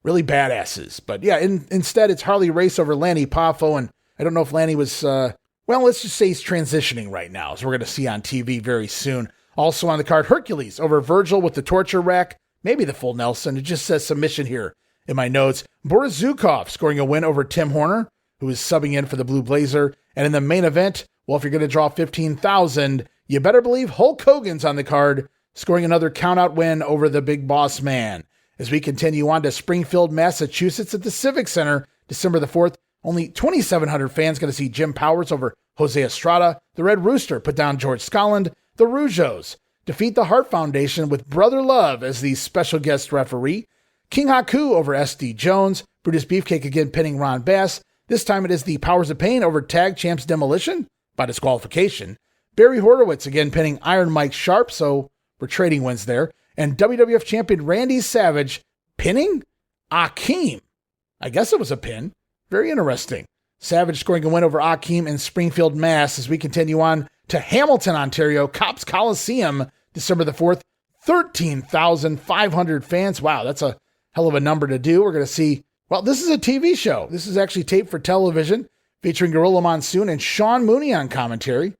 really badasses. But yeah, instead it's Harley Race over Lanny Poffo, and I don't know if Lanny was, let's just say he's transitioning right now, so we're going to see on TV very soon. Also on the card, Hercules over Virgil with the torture rack, maybe the full Nelson. It just says submission here in my notes. Boris Zukov scoring a win over Tim Horner, who is subbing in for the Blue Blazer. And in the main event, well, if you're going to draw 15,000, you better believe Hulk Hogan's on the card, scoring another countout win over the Big Boss Man. As we continue on to Springfield, Massachusetts at the Civic Center, December the 4th, only 2,700 fans going to see Jim Powers over Jose Estrada. The Red Rooster put down George Scotland. The Rougeos defeat the Hart Foundation with Brother Love as the special guest referee. King Haku over S.D. Jones. Brutus Beefcake again pinning Ron Bass. This time it is the Powers of Pain over Tag Champs Demolition by disqualification. Barry Horowitz again pinning Iron Mike Sharp, so we're trading wins there. And WWF Champion Randy Savage pinning Akeem. I guess it was a pin. Very interesting. Savage scoring a win over Akeem in Springfield, Mass. As we continue on to Hamilton, Ontario, Cops Coliseum, December the 4th. 13,500 fans. Wow, that's a hell of a number to do. We're going to see, well, this is a TV show. This is actually taped for television, featuring Gorilla Monsoon and Sean Mooney on commentary.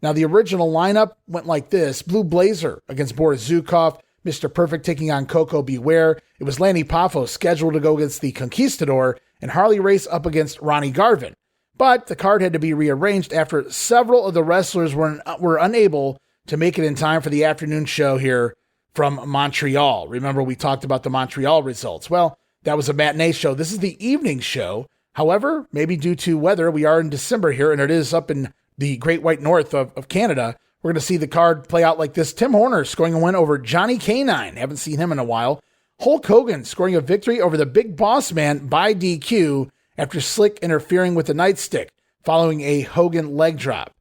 Now, the original lineup went like this. Blue Blazer against Boris Zukov. Mr. Perfect taking on Coco Beware. It was Lanny Poffo scheduled to go against the Conquistador, and Harley Race up against Ronnie Garvin. But the card had to be rearranged after several of the wrestlers were unable to make it in time for the afternoon show here from Montreal. Remember, we talked about the Montreal results. Well, that was a matinee show. This is the evening show. However, maybe due to weather, we are in December here, and it is up in the Great White North of Canada. We're going to see the card play out like this. Tim Horner scoring a win over Johnny K9. Haven't seen him in a while. Hulk Hogan scoring a victory over the Big Boss Man by DQ after Slick interfering with the nightstick following a Hogan leg drop.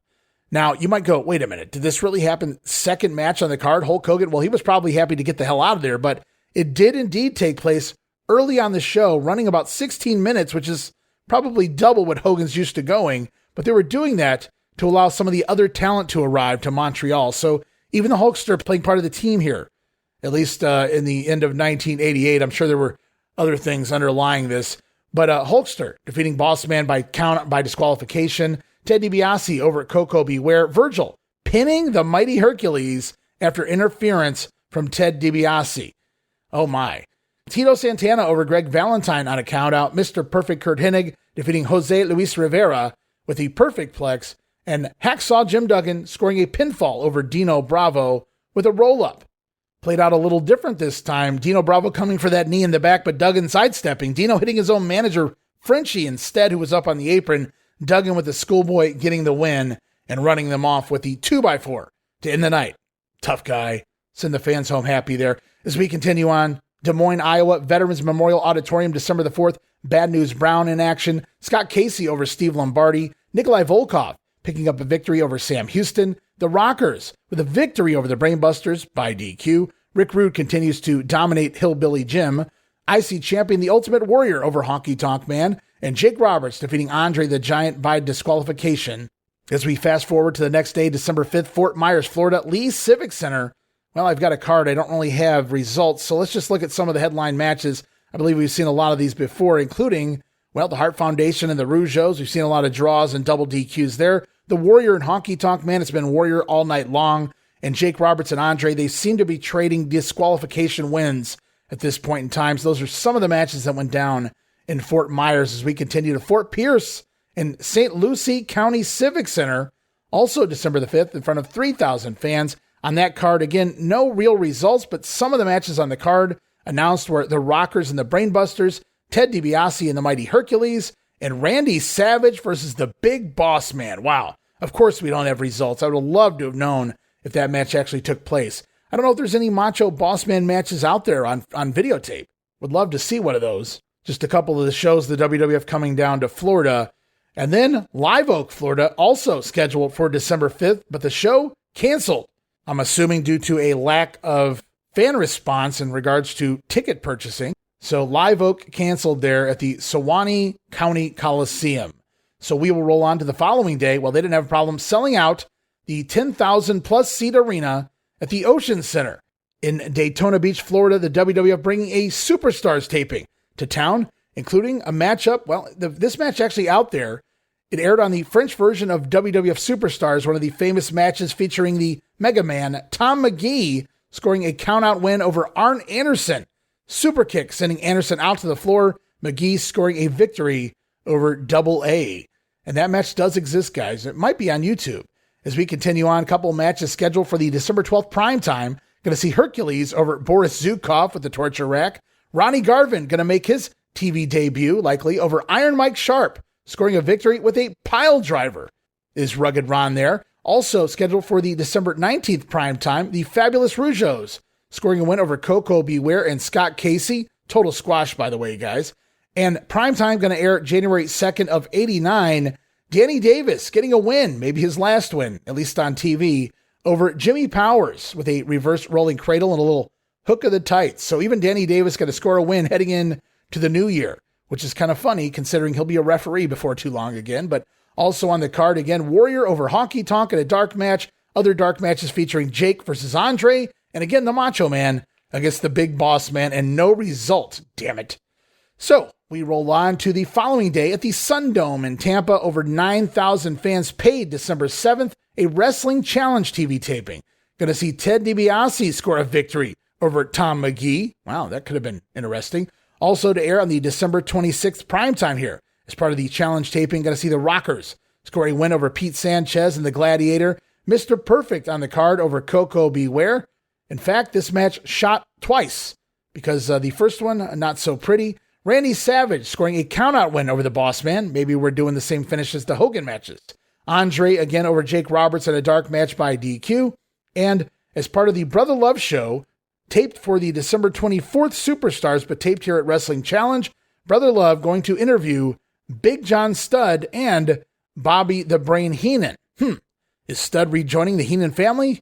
Now, you might go, wait a minute, did this really happen? Second match on the card, Hulk Hogan? Well, he was probably happy to get the hell out of there, but it did indeed take place early on the show, running about 16 minutes, which is probably double what Hogan's used to going, but they were doing that to allow some of the other talent to arrive to Montreal. So even the Hulkster playing part of the team here, at least in the end of 1988. I'm sure there were other things underlying this, but Hulkster defeating Boss Man by disqualification. Ted DiBiase over at Coco Beware. Virgil pinning the mighty Hercules after interference from Ted DiBiase. Oh my. Tito Santana over Greg Valentine on a countout. Mr. Perfect Curt Hennig defeating Jose Luis Rivera with the Perfect Plex. And Hacksaw Jim Duggan scoring a pinfall over Dino Bravo with a roll-up. Played out a little different this time. Dino Bravo coming for that knee in the back, but Duggan sidestepping. Dino hitting his own manager, Frenchie, instead, who was up on the apron. Duggan with the schoolboy getting the win and running them off with the 2x4 to end the night. Tough guy. Send the fans home happy there. As we continue on, Des Moines, Iowa, Veterans Memorial Auditorium, December the 4th. Bad News Brown in action. Scott Casey over Steve Lombardi. Nikolai Volkov picking up a victory over Sam Houston. The Rockers with a victory over the Brainbusters by DQ. Rick Rude continues to dominate Hillbilly Jim. IC Champion The Ultimate Warrior over Honky Tonk Man. And Jake Roberts defeating Andre the Giant by disqualification. As we fast forward to the next day, December 5th, Fort Myers, Florida, Lee Civic Center. Well, I've got a card. I don't really have results, so let's just look at some of the headline matches. I believe we've seen a lot of these before, including, well, the Hart Foundation and the Rougeos. We've seen a lot of draws and double DQs there. The Warrior and Honky Tonk Man, it's been Warrior all night long. And Jake Roberts and Andre, they seem to be trading disqualification wins at this point in time. So those are some of the matches that went down in Fort Myers as we continue to Fort Pierce in St. Lucie County Civic Center, also December the 5th, in front of 3,000 fans. On that card, again, no real results, but some of the matches on the card announced were the Rockers and the Brainbusters, Ted DiBiase and the Mighty Hercules, and Randy Savage versus the Big Boss Man. Wow. Of course we don't have results. I would have loved to have known if that match actually took place. I don't know if there's any Macho Boss Man matches out there on videotape. Would love to see one of those. Just a couple of the shows, the WWF coming down to Florida. And then Live Oak, Florida, also scheduled for December 5th, but the show canceled. I'm assuming due to a lack of fan response in regards to ticket purchasing. So Live Oak canceled there at the Sewanee County Coliseum. So we will roll on to the following day. Well, they didn't have a problem selling out the 10,000 plus seat arena at the Ocean Center in Daytona Beach, Florida. The WWF bringing a Superstars taping to town, including a matchup. Well, this match actually out there. It aired on the French version of WWF Superstars, one of the famous matches featuring the Mega Man, Tom McGee, scoring a countout win over Arn Anderson. Super kick sending Anderson out to the floor. McGee scoring a victory over Double A. And that match does exist, guys. It might be on YouTube. As we continue on, a couple matches scheduled for the December 12th primetime. Going to see Hercules over Boris Zukov with the torture rack. Ronnie Garvin going to make his TV debut, likely, over Iron Mike Sharp, scoring a victory with a pile driver. Is Rugged Ron there? Also scheduled for the December 19th primetime, the Fabulous Rougeos, scoring a win over Coco Beware and Scott Casey. Total squash, by the way, guys. And primetime going to air January 2nd of 89. Danny Davis getting a win, maybe his last win, at least on TV, over Jimmy Powers with a reverse rolling cradle and a little hook of the tights. So even Danny Davis going to score a win heading in to the new year, which is kind of funny considering he'll be a referee before too long again. But also on the card again, Warrior over Honky Tonk in a dark match. Other dark matches featuring Jake versus Andre. And again, the Macho Man against the Big Boss Man, and no result. Damn it. So we roll on to the following day at the Sun Dome in Tampa. Over 9,000 fans paid December 7th, a Wrestling Challenge TV taping. Going to see Ted DiBiase score a victory over Tom McGee. Wow, that could have been interesting. Also to air on the December 26th primetime here. As part of the challenge taping, going to see the Rockers score a win over Pete Sanchez and the Gladiator. Mr. Perfect on the card over Coco Beware. In fact, this match shot twice because the first one, not so pretty. Randy Savage scoring a countout win over the Boss Man. Maybe we're doing the same finish as the Hogan matches. Andre again over Jake Roberts in a dark match by DQ. And as part of the Brother Love show, taped for the December 24th Superstars, but taped here at Wrestling Challenge, Brother Love going to interview Big John Studd and Bobby the Brain Heenan. Is Studd rejoining the Heenan family?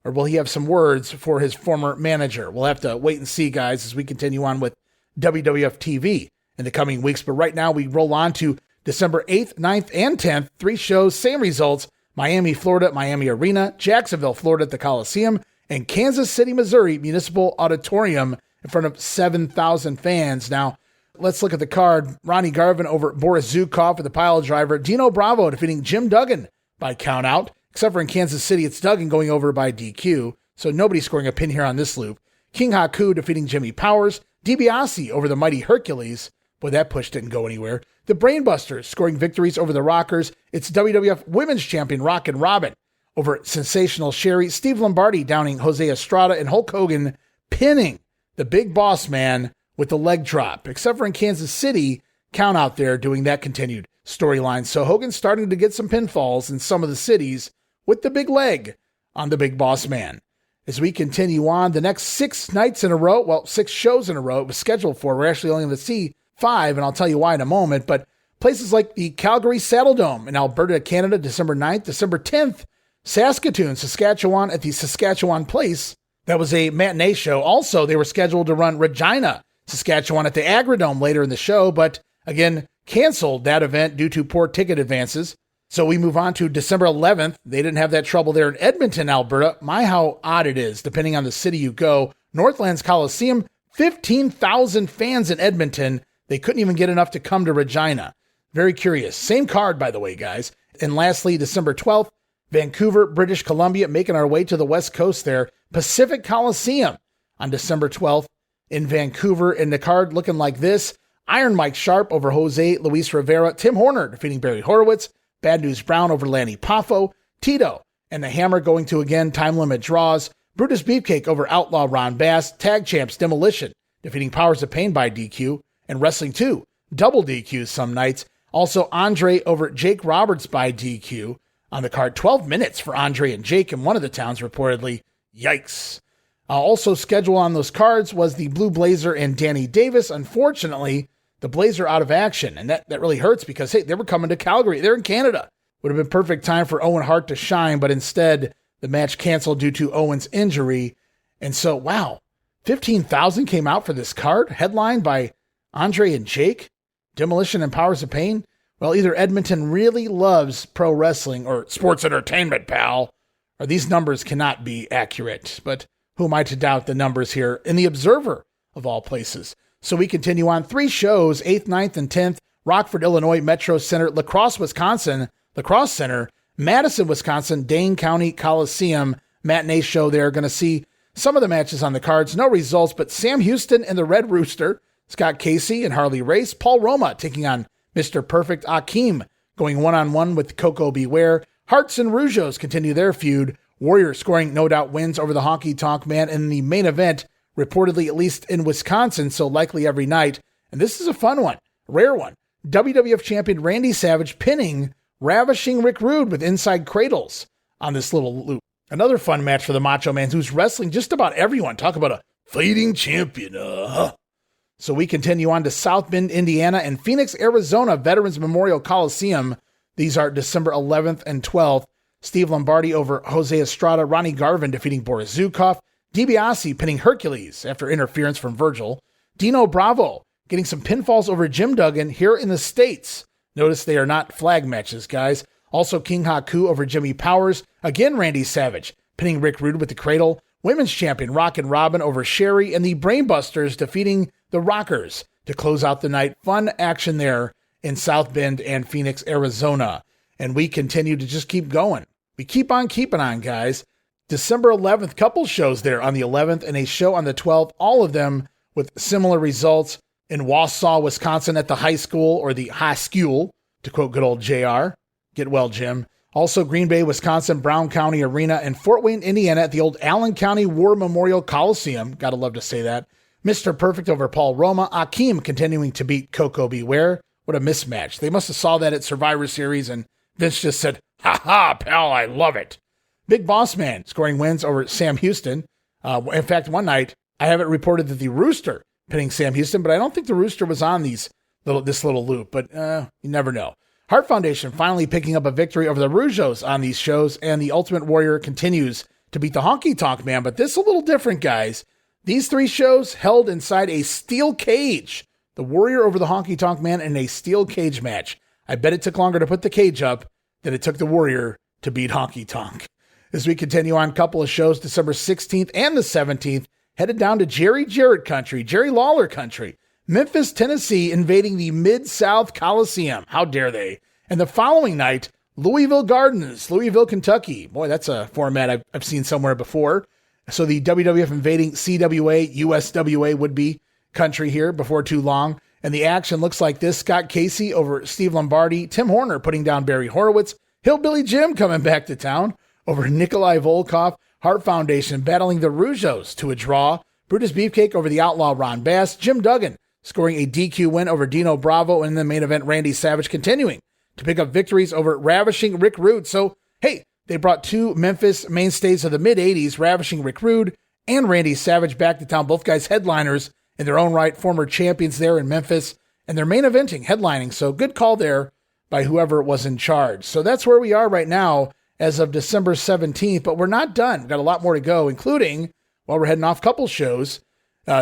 Or will he have some words for his former manager? We'll have to wait and see, guys, as we continue on with WWF TV in the coming weeks. But right now we roll on to December 8th, 9th, and 10th. 3 shows, same results. Miami, Florida, Miami Arena, Jacksonville, Florida at the Coliseum, and Kansas City, Missouri Municipal Auditorium in front of 7,000 fans. Now, let's look at the card. Ronnie Garvin over Boris Zukov with the pile driver. Dino Bravo defeating Jim Duggan by countout. Except for in Kansas City, it's Duggan going over by DQ. So nobody's scoring a pin here on this loop. King Haku defeating Jimmy Powers. DiBiase over the Mighty Hercules. Boy, that push didn't go anywhere. The Brainbusters scoring victories over the Rockers. It's WWF Women's Champion Rockin' Robin over Sensational Sherry. Steve Lombardi downing Jose Estrada, and Hulk Hogan pinning the Big Boss Man with the leg drop. Except for in Kansas City, count out there doing that continued storyline. So Hogan's starting to get some pinfalls in some of the cities with the big leg on the Big Boss Man. As we continue on, the next 6 nights in a row, 6 shows in a row it was scheduled for. We're actually only going to see 5, and I'll tell you why in a moment. But Places like the Calgary Saddle Dome in Alberta, Canada, December 9th, December 10th, Saskatoon, Saskatchewan at the Saskatchewan Place. That was a matinee show. Also, they were scheduled to run Regina, Saskatchewan at the Agrodome later in the show, but again, canceled that event due to poor ticket advances. So we move on to December 11th. They didn't have that trouble there in Edmonton, Alberta. My, how odd it is, depending on the city you go. Northlands Coliseum, 15,000 fans in Edmonton. They couldn't even get enough to come to Regina. Very curious. Same card, by the way, guys. And lastly, December 12th, Vancouver, British Columbia, making our way to the West Coast there. Pacific Coliseum on December 12th in Vancouver. And the card looking like this. Iron Mike Sharp over Jose Luis Rivera. Tim Horner defeating Barry Horowitz. Bad News Brown over Lanny Poffo. Tito and the Hammer going to, again, time limit draws. Brutus Beefcake over Outlaw Ron Bass. Tag champs Demolition defeating Powers of Pain by DQ. And Wrestling 2, double DQs some nights. Also, Andre over Jake Roberts by DQ on the card. 12 minutes for Andre and Jake in one of the towns, reportedly. Yikes. Also scheduled on those cards was the Blue Blazer and Danny Davis. Unfortunately, the Blazer out of action, and that really hurts because, hey, they were coming to Calgary. They're in Canada. Would have been perfect time for Owen Hart to shine, but instead, the match canceled due to Owen's injury. And so, wow, 15,000 came out for this card, headlined by Andre and Jake, Demolition and Powers of Pain. Well, either Edmonton really loves pro wrestling or sports entertainment, pal, or these numbers cannot be accurate. But who am I to doubt the numbers here in the Observer of all places? So we continue on 3 shows, 8th, 9th, and 10th, Rockford, Illinois, Metro Center, La Crosse, Wisconsin, La Crosse Center, Madison, Wisconsin, Dane County Coliseum, matinee show there. Going to see some of the matches on the cards. No results, but Sam Houston and the Red Rooster, Scott Casey and Harley Race, Paul Roma taking on Mr. Perfect, Akeem going one-on-one with Coco Beware. Hearts and Rougeos continue their feud. Warrior scoring no doubt wins over the Honky Tonk Man in the main event, reportedly at least in Wisconsin, so likely every night. And this is a fun one, a rare one. WWF Champion Randy Savage pinning Ravishing Rick Rude with inside cradles on this little loop. Another fun match for the Macho Man, who's wrestling just about everyone. Talk about a fighting champion. So we continue on to South Bend, Indiana, and Phoenix, Arizona, Veterans Memorial Coliseum. These are December 11th and 12th. Steve Lombardi over Jose Estrada, Ronnie Garvin defeating Boris Zukov, Dibiase pinning Hercules after interference from Virgil, Dino Bravo getting some pinfalls over Jim Duggan here in the States. Notice they are not flag matches, guys. Also King Haku over Jimmy Powers, again Randy Savage pinning Rick Rude with the cradle, Women's Champion Rockin' Robin over Sherry, and the Brainbusters defeating the Rockers to close out the night. Fun action there in South Bend and Phoenix, Arizona. And we continue to just keep going. We keep on keeping on, guys. December 11th, couple shows there on the 11th and a show on the 12th, all of them with similar results in Wausau, Wisconsin at the high school, or the high school, to quote good old JR. Get well, Jim. Also Green Bay, Wisconsin, Brown County Arena, and Fort Wayne, Indiana at the old Allen County War Memorial Coliseum. Gotta love to say that. Mr. Perfect over Paul Roma. Akeem continuing to beat Coco Beware. What a mismatch. They must have saw that at Survivor Series, and Vince just said, "Ha ha, pal, I love it." Big Boss Man scoring wins over Sam Houston. In fact, one night, I have it reported that the Rooster pinning Sam Houston, but I don't think the Rooster was on this little loop, but you never know. Hart Foundation finally picking up a victory over the Rougeos on these shows, and the Ultimate Warrior continues to beat the Honky Tonk Man, but this is a little different, guys. These 3 shows held inside a steel cage. The Warrior over the Honky Tonk Man in a steel cage match. I bet it took longer to put the cage up than it took the Warrior to beat Honky Tonk. As we continue on, a couple of shows, December 16th and the 17th, headed down to Jerry Jarrett country, Jerry Lawler country. Memphis, Tennessee, invading the Mid-South Coliseum. How dare they? And the following night, Louisville Gardens, Louisville, Kentucky. Boy, that's a format I've seen somewhere before. So the WWF invading CWA, USWA would be country here before too long. And the action looks like this. Scott Casey over Steve Lombardi. Tim Horner putting down Barry Horowitz. Hillbilly Jim coming back to town over Nikolai Volkov. Hart Foundation battling the Rougeos to a draw. Brutus Beefcake over the Outlaw Ron Bass. Jim Duggan scoring a DQ win over Dino Bravo. And in the main event, Randy Savage continuing to pick up victories over Ravishing Rick Rude. So, hey, they brought 2 Memphis mainstays of the mid-'80s, Ravishing Rick Rude and Randy Savage, back to town. Both guys headliners in their own right, former champions there in Memphis. and they're main eventing, headlining. So good call there by whoever was in charge. So that's where we are right now as of December 17th, but we're not done. We've got a lot more to go, including, while we're heading off, couple shows.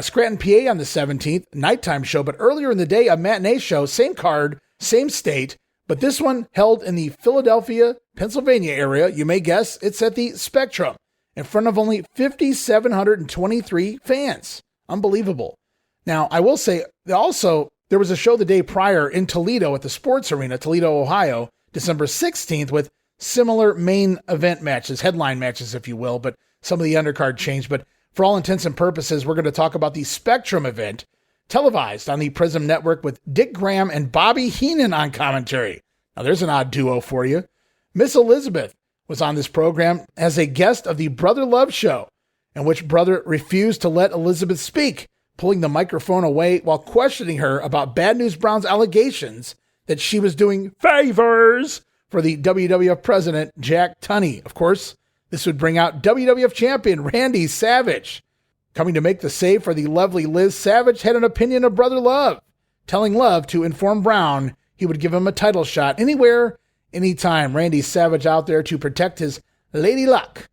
Scranton, PA on the 17th, nighttime show, but earlier in the day, a matinee show, same card, same state, but this one held in the Philadelphia, Pennsylvania area. You may guess it's at the Spectrum in front of only 5,723 fans. Unbelievable. Now, I will say also, there was a show the day prior in Toledo at the Sports Arena, Toledo, Ohio, December 16th, with similar main event matches, headline matches, if you will, but some of the undercard changed. But for all intents and purposes, we're going to talk about the Spectrum event, televised on the Prism Network with Dick Graham and Bobby Heenan on commentary. Now, there's an odd duo for you. Miss Elizabeth was on this program as a guest of the Brother Love Show, in which Brother refused to let Elizabeth speak, pulling the microphone away while questioning her about Bad News Brown's allegations that she was doing favors for the WWF president, Jack Tunney. Of course, this would bring out WWF Champion Randy Savage. Coming to make the save for the lovely Liz, Savage had an opinion of Brother Love, telling Love to inform Brown he would give him a title shot anywhere, anytime. Randy Savage out there to protect his Lady Luck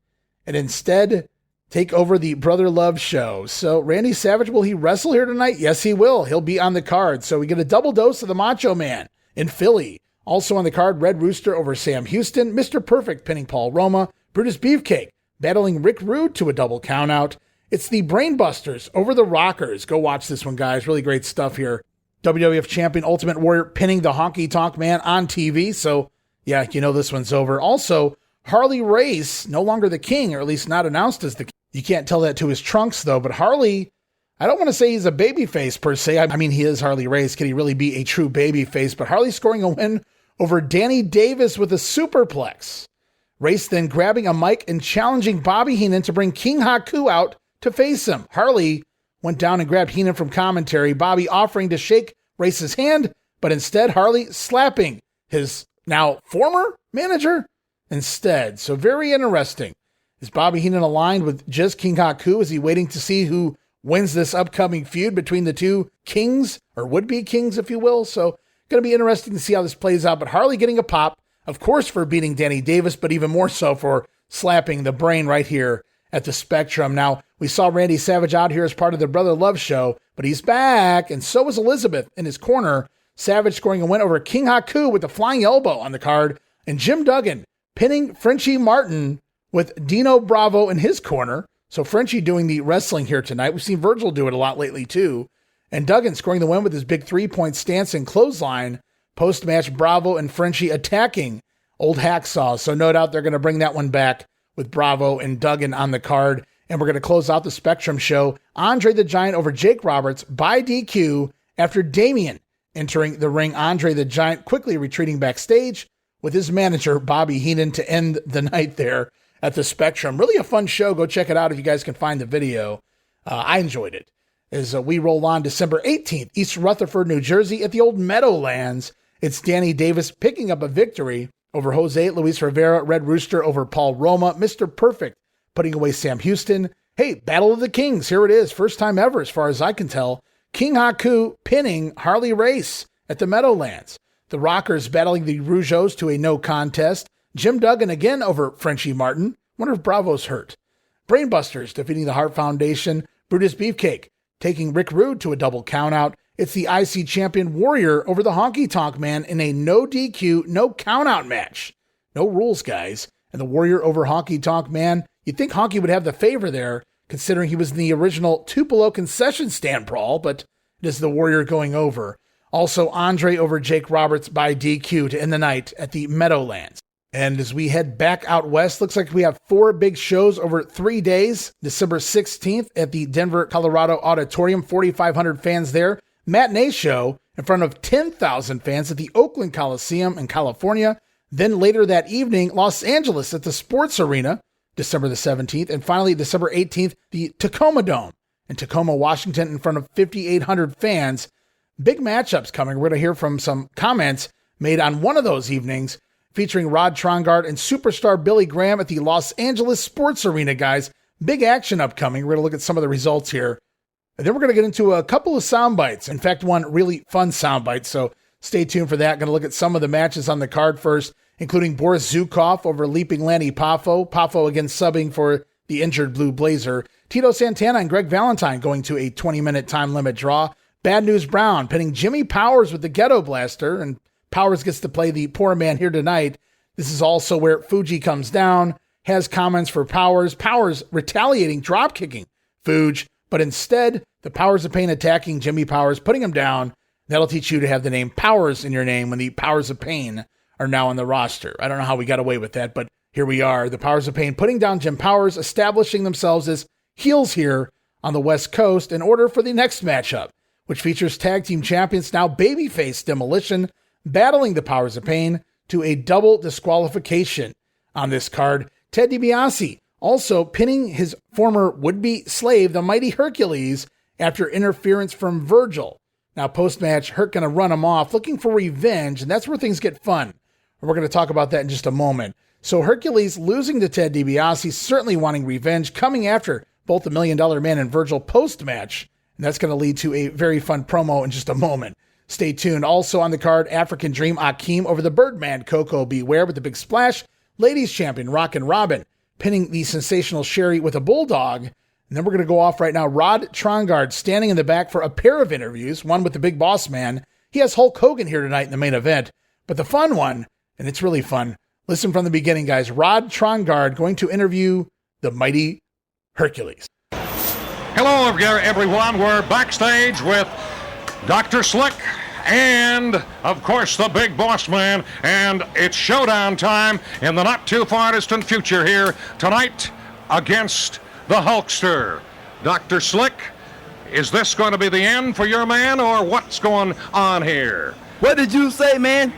and instead take over the Brother Love show. So Randy Savage, will he wrestle here tonight? Yes, he will. He'll be on the card. So we get a double dose of the Macho Man in Philly. Also on the card, Red Rooster over Sam Houston, Mr. Perfect pinning Paul Roma, Brutus Beefcake battling Rick Rude to a double countout. It's the Brainbusters over the Rockers. Go watch this one, guys. Really great stuff here. WWF Champion Ultimate Warrior pinning the Honky Tonk Man on TV. So, yeah, you know this one's over. Also, Harley Race, no longer the king, or at least not announced as the king. You can't tell that to his trunks, though. But Harley, I don't want to say he's a babyface per se. I mean, he is Harley Race. Can he really be a true babyface? But Harley scoring a win over Danny Davis with a superplex. Race then grabbing a mic and challenging Bobby Heenan to bring King Haku out to face him. Harley went down and grabbed Heenan from commentary, Bobby offering to shake Race's hand, but instead Harley slapping his now former manager instead. So very interesting. Is Bobby Heenan aligned with just King Haku? Is he waiting to see who wins this upcoming feud between the two kings, or would-be kings, if you will? So going to be interesting to see how this plays out. But Harley getting a pop, of course, for beating Danny Davis, but even more so for slapping the Brain right here at the Spectrum. Now, we saw Randy Savage out here as part of the Brother Love show, but he's back, and so is Elizabeth in his corner. Savage scoring a win over King Haku with the flying elbow on the card, and Jim Duggan pinning Frenchie Martin with Dino Bravo in his corner. So Frenchie doing the wrestling here tonight. We've seen Virgil do it a lot lately too. And Duggan scoring the win with his big three-point stance and clothesline. Post-match, Bravo and Frenchie attacking Old Hacksaw. So no doubt they're going to bring that one back with Bravo and Duggan on the card. And we're going to close out the Spectrum show. Andre the Giant over Jake Roberts by DQ after Damian entering the ring. Andre the Giant quickly retreating backstage with his manager, Bobby Heenan, to end the night there at the Spectrum. Really a fun show. Go check it out if you guys can find the video. I enjoyed it. As we roll on December 18th, East Rutherford, New Jersey at the old Meadowlands. It's Danny Davis picking up a victory over Jose Luis Rivera, Red Rooster over Paul Roma, Mr. Perfect putting away Sam Houston. Hey, Battle of the Kings, here it is. First time ever as far as I can tell. King Haku pinning Harley Race at the Meadowlands. The Rockers battling the Rougeaus to a no contest. Jim Duggan again over Frenchie Martin. Wonder if Bravo's hurt. Brainbusters defeating the Hart Foundation. Brutus Beefcake taking Rick Rude to a double countout. It's the IC champion Warrior over the Honky Tonk Man in a no DQ, no countout match. No rules, guys. And the Warrior over Honky Tonk Man. You'd think Honky would have the favor there, considering he was in the original Tupelo concession stand brawl, but it is the Warrior going over. Also, Andre over Jake Roberts by DQ to end the night at the Meadowlands. And as we head back out west, looks like we have 4 big shows over 3 days. December 16th at the Denver, Colorado Auditorium, 4,500 fans there. Matinee show in front of 10,000 fans at the Oakland Coliseum in California. Then later that evening, Los Angeles at the Sports Arena, December the 17th. And finally, December 18th, the Tacoma Dome in Tacoma, Washington, in front of 5,800 fans. Big matchups coming. We're going to hear from some comments made on one of those evenings, featuring Rod Trongard and superstar Billy Graham at the Los Angeles Sports Arena, guys. Big action upcoming. We're going to look at some of the results here And then we're going to get into a couple of sound bites. In fact, one really fun sound bite. So stay tuned for that. Going to look at some of the matches on the card first, including Boris Zukov over Leaping Lanny Poffo. Poffo again subbing for the injured Blue Blazer. Tito Santana and Greg Valentine going to a 20-minute time limit draw. Bad News Brown pinning Jimmy Powers with the Ghetto Blaster, and Powers gets to play the poor man here tonight. This is also where Fuji comes down, has comments for Powers. Powers retaliating, drop kicking Fuji, but instead the Powers of Pain attacking Jimmy Powers, putting him down. That'll teach you to have the name Powers in your name when the Powers of Pain are now on the roster. I don't know how we got away with that, but here we are. The Powers of Pain putting down Jim Powers, establishing themselves as heels here on the West Coast in order for the next matchup, which features tag team champions, now babyface Demolition, battling the Powers of Pain to a double disqualification on this card. Ted Dibiase also pinning his former would-be slave, the Mighty Hercules, after interference from Virgil. Now, post-match, Herc going to run him off, looking for revenge, and that's where things get fun. We're going to talk about that in just a moment. So Hercules losing to Ted Dibiase, certainly wanting revenge, coming after both the $1 Million Man and Virgil post-match, and that's going to lead to a very fun promo in just a moment. Stay tuned. Also on the card, African Dream Akeem over the Birdman Coco Beware with the big splash. Ladies champion Rockin' Robin pinning the sensational Sherry with a bulldog. And then we're going to go off right now. Rod Trongard standing in the back for a pair of interviews, one with the Big Boss Man. He has Hulk Hogan here tonight in the main event. But the fun one, and it's really fun, listen from the beginning, guys. Rod Trongard going to interview the Mighty Hercules. Hello, everyone. We're backstage with Dr. Slick and, of course, the Big Boss Man. And it's showdown time in the not-too-far-distant future here tonight against the Hulkster. Dr. Slick, is this going to be the end for your man, or what's going on here? What did you say, man?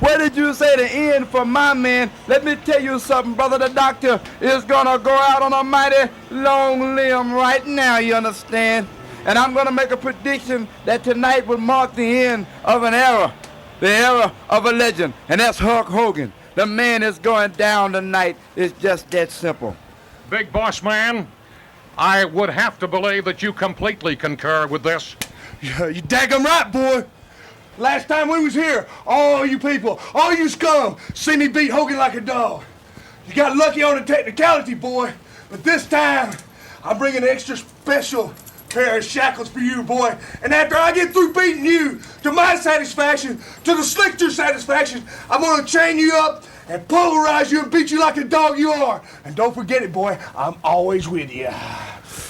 What did you say, the end for my man? Let me tell you something, brother. The doctor is gonna go out on a mighty long limb right now, you understand? And I'm gonna make a prediction that tonight will mark the end of an era, the era of a legend, and that's Hulk Hogan. The man is going down tonight. It's just that simple. Big Boss Man, I would have to believe that you completely concur with this. Yeah, you daggum right, boy. Last time we was here, all you people, all you scum, see me beat Hogan like a dog. You got lucky on the technicality, boy. But this time, I'm bringing an extra special pair of shackles for you, boy. And after I get through beating you, to my satisfaction, to the Slickter's satisfaction, I'm gonna chain you up and pulverize you and beat you like a dog you are. And don't forget it, boy, I'm always with you.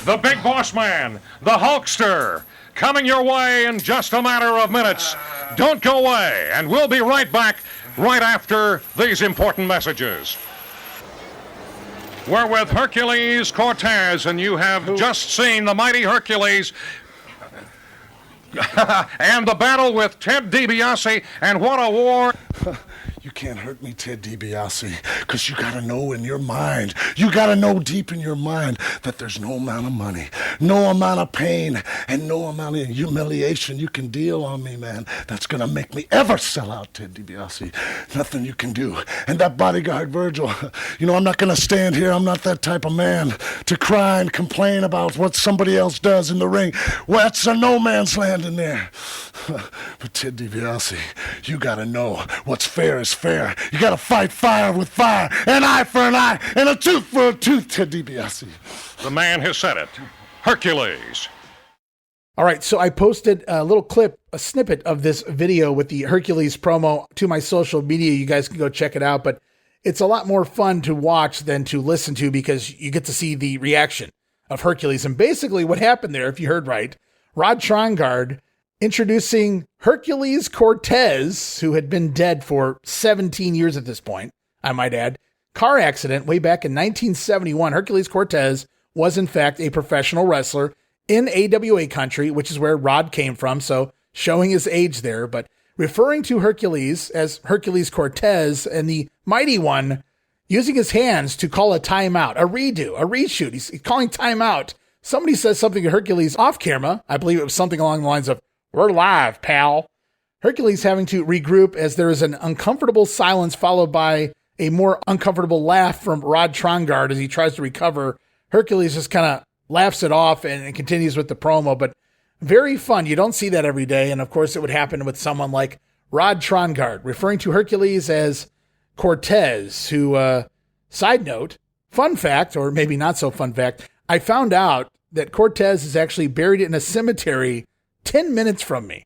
The Big Boss Man, the Hulkster, coming your way in just a matter of minutes. Don't go away, and we'll be right back right after these important messages. We're with Hercules Cortez, and you have just seen the Mighty Hercules and the battle with Ted Dibiase, and what a war. You can't hurt me, Ted Dibiase, because you got to know in your mind, you got to know deep in your mind that there's no amount of money, no amount of pain, and no amount of humiliation you can deal on me, man, that's going to make me ever sell out, Ted Dibiase. Nothing you can do. And that bodyguard, Virgil, you know, I'm not going to stand here. I'm not that type of man to cry and complain about what somebody else does in the ring. Well, that's a no man's land in there. But Ted Dibiase, you got to know what's fair is fair. You got to fight fire with fire, an eye for an eye, and a tooth for a tooth, Ted Dibiase. The man has said it. Hercules. All right, so I posted a little clip, a snippet of this video with the Hercules promo to my social media. You guys can go check it out, but it's a lot more fun to watch than to listen to because you get to see the reaction of Hercules. And basically what happened there, if you heard right, Rod Trongard introducing Hercules Cortez, who had been dead for 17 years at this point, I might add. Car accident way back in 1971. Hercules Cortez was, in fact, a professional wrestler in AWA country, which is where Rod came from, so showing his age there. But referring to Hercules as Hercules Cortez and the Mighty One using his hands to call a timeout, a redo, a reshoot. He's calling timeout. Somebody says something to Hercules off camera. I believe it was something along the lines of, "We're live, pal." Hercules having to regroup as there is an uncomfortable silence followed by a more uncomfortable laugh from Rod Trongard as he tries to recover. Hercules just kind of laughs it off and continues with the promo, but very fun. You don't see that every day. And of course, it would happen with someone like Rod Trongard, referring to Hercules as Cortez, who, side note, fun fact, or maybe not so fun fact, I found out that Cortez is actually buried in a cemetery 10 minutes from me.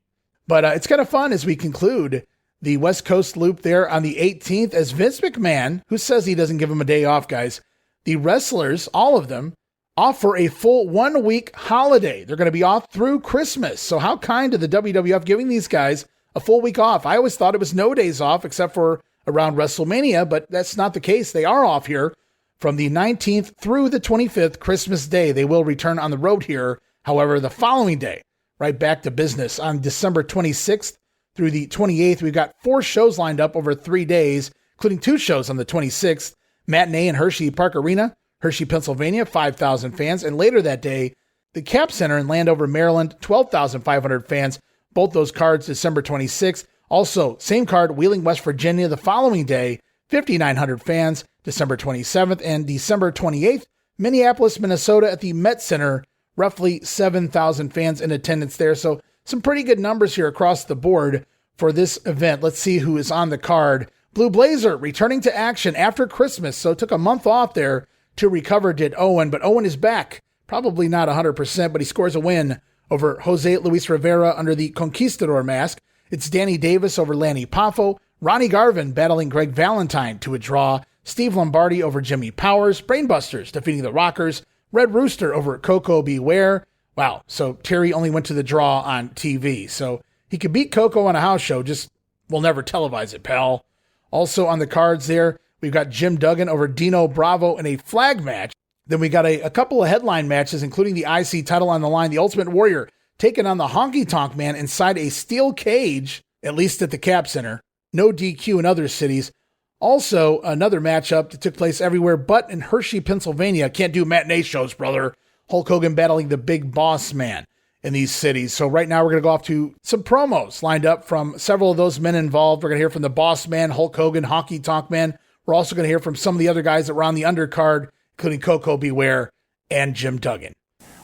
But it's kind of fun as we conclude the West Coast loop there on the 18th as Vince McMahon, who says he doesn't give them a day off, guys, the wrestlers, all of them, offer a full 1 week holiday. They're going to be off through Christmas. So how kind of the WWF giving these guys a full week off? I always thought it was no days off except for around WrestleMania, but that's not the case. They are off here from the 19th through the 25th, Christmas Day. They will return on the road here, however, the following day, right back to business. On December 26th through the 28th, we've got 4 shows lined up over 3 days, including 2 shows on the 26th, matinee in Hershey Park Arena, Hershey, Pennsylvania, 5,000 fans. And later that day, the Cap Center in Landover, Maryland, 12,500 fans. Both those cards, December 26th. Also, same card, Wheeling, West Virginia, the following day, 5,900 fans, December 27th. And December 28th, Minneapolis, Minnesota at the Met Center, roughly 7,000 fans in attendance there. So some pretty good numbers here across the board for this event. Let's see who is on the card. Blue Blazer returning to action after Christmas, so took a month off there to recover, did Owen, but Owen is back. Probably not 100%, but he scores a win over Jose Luis Rivera under the Conquistador mask. It's Danny Davis over Lanny Poffo, Ronnie Garvin battling Greg Valentine to a draw, Steve Lombardi over Jimmy Powers, Brainbusters defeating the Rockers, Red Rooster over Coco Beware. Wow, so Terry only went to the draw on TV, so he could beat Coco on a house show, just we'll never televise it, pal. Also on the cards there, we've got Jim Duggan over Dino Bravo in a flag match. Then we got a couple of headline matches, including the IC title on the line. The Ultimate Warrior taking on the Honky Tonk Man inside a steel cage, at least at the Cap Center. No DQ in other cities. Also, another matchup that took place everywhere but in Hershey, Pennsylvania. Can't do matinee shows, brother. Hulk Hogan battling the Big Boss Man in these cities. So right now we're going to go off to some promos lined up from several of those men involved. We're going to hear from the Boss Man, Hulk Hogan, Honky Tonk Man. We're also going to hear from some of the other guys that were on the undercard, including Coco Beware and Jim Duggan.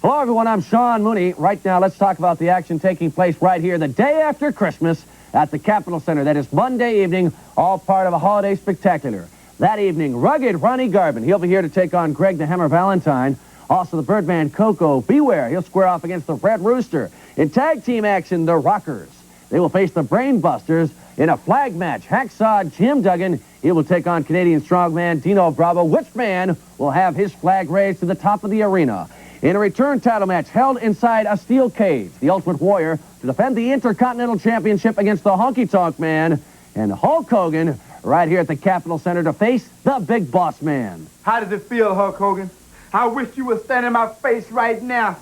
Hello, everyone. I'm Sean Mooney. Right now, let's talk about the action taking place right here the day after Christmas at the Capitol Center. That is Monday evening, all part of a holiday spectacular. That evening, rugged Ronnie Garvin. He'll be here to take on Greg the Hammer Valentine. Also, the Birdman Coco Beware. He'll square off against the Red Rooster. In tag team action, the Rockers. They will face the Brainbusters in a flag match. Hacksaw Jim Duggan. He will take on Canadian strongman Dino Bravo. Which man will have his flag raised to the top of the arena? In a return title match held inside a steel cage, the Ultimate Warrior to defend the Intercontinental Championship against the Honky Tonk Man, and Hulk Hogan right here at the Capitol Center to face the Big Boss Man. How does it feel, Hulk Hogan? I wish you would stand in my face right now,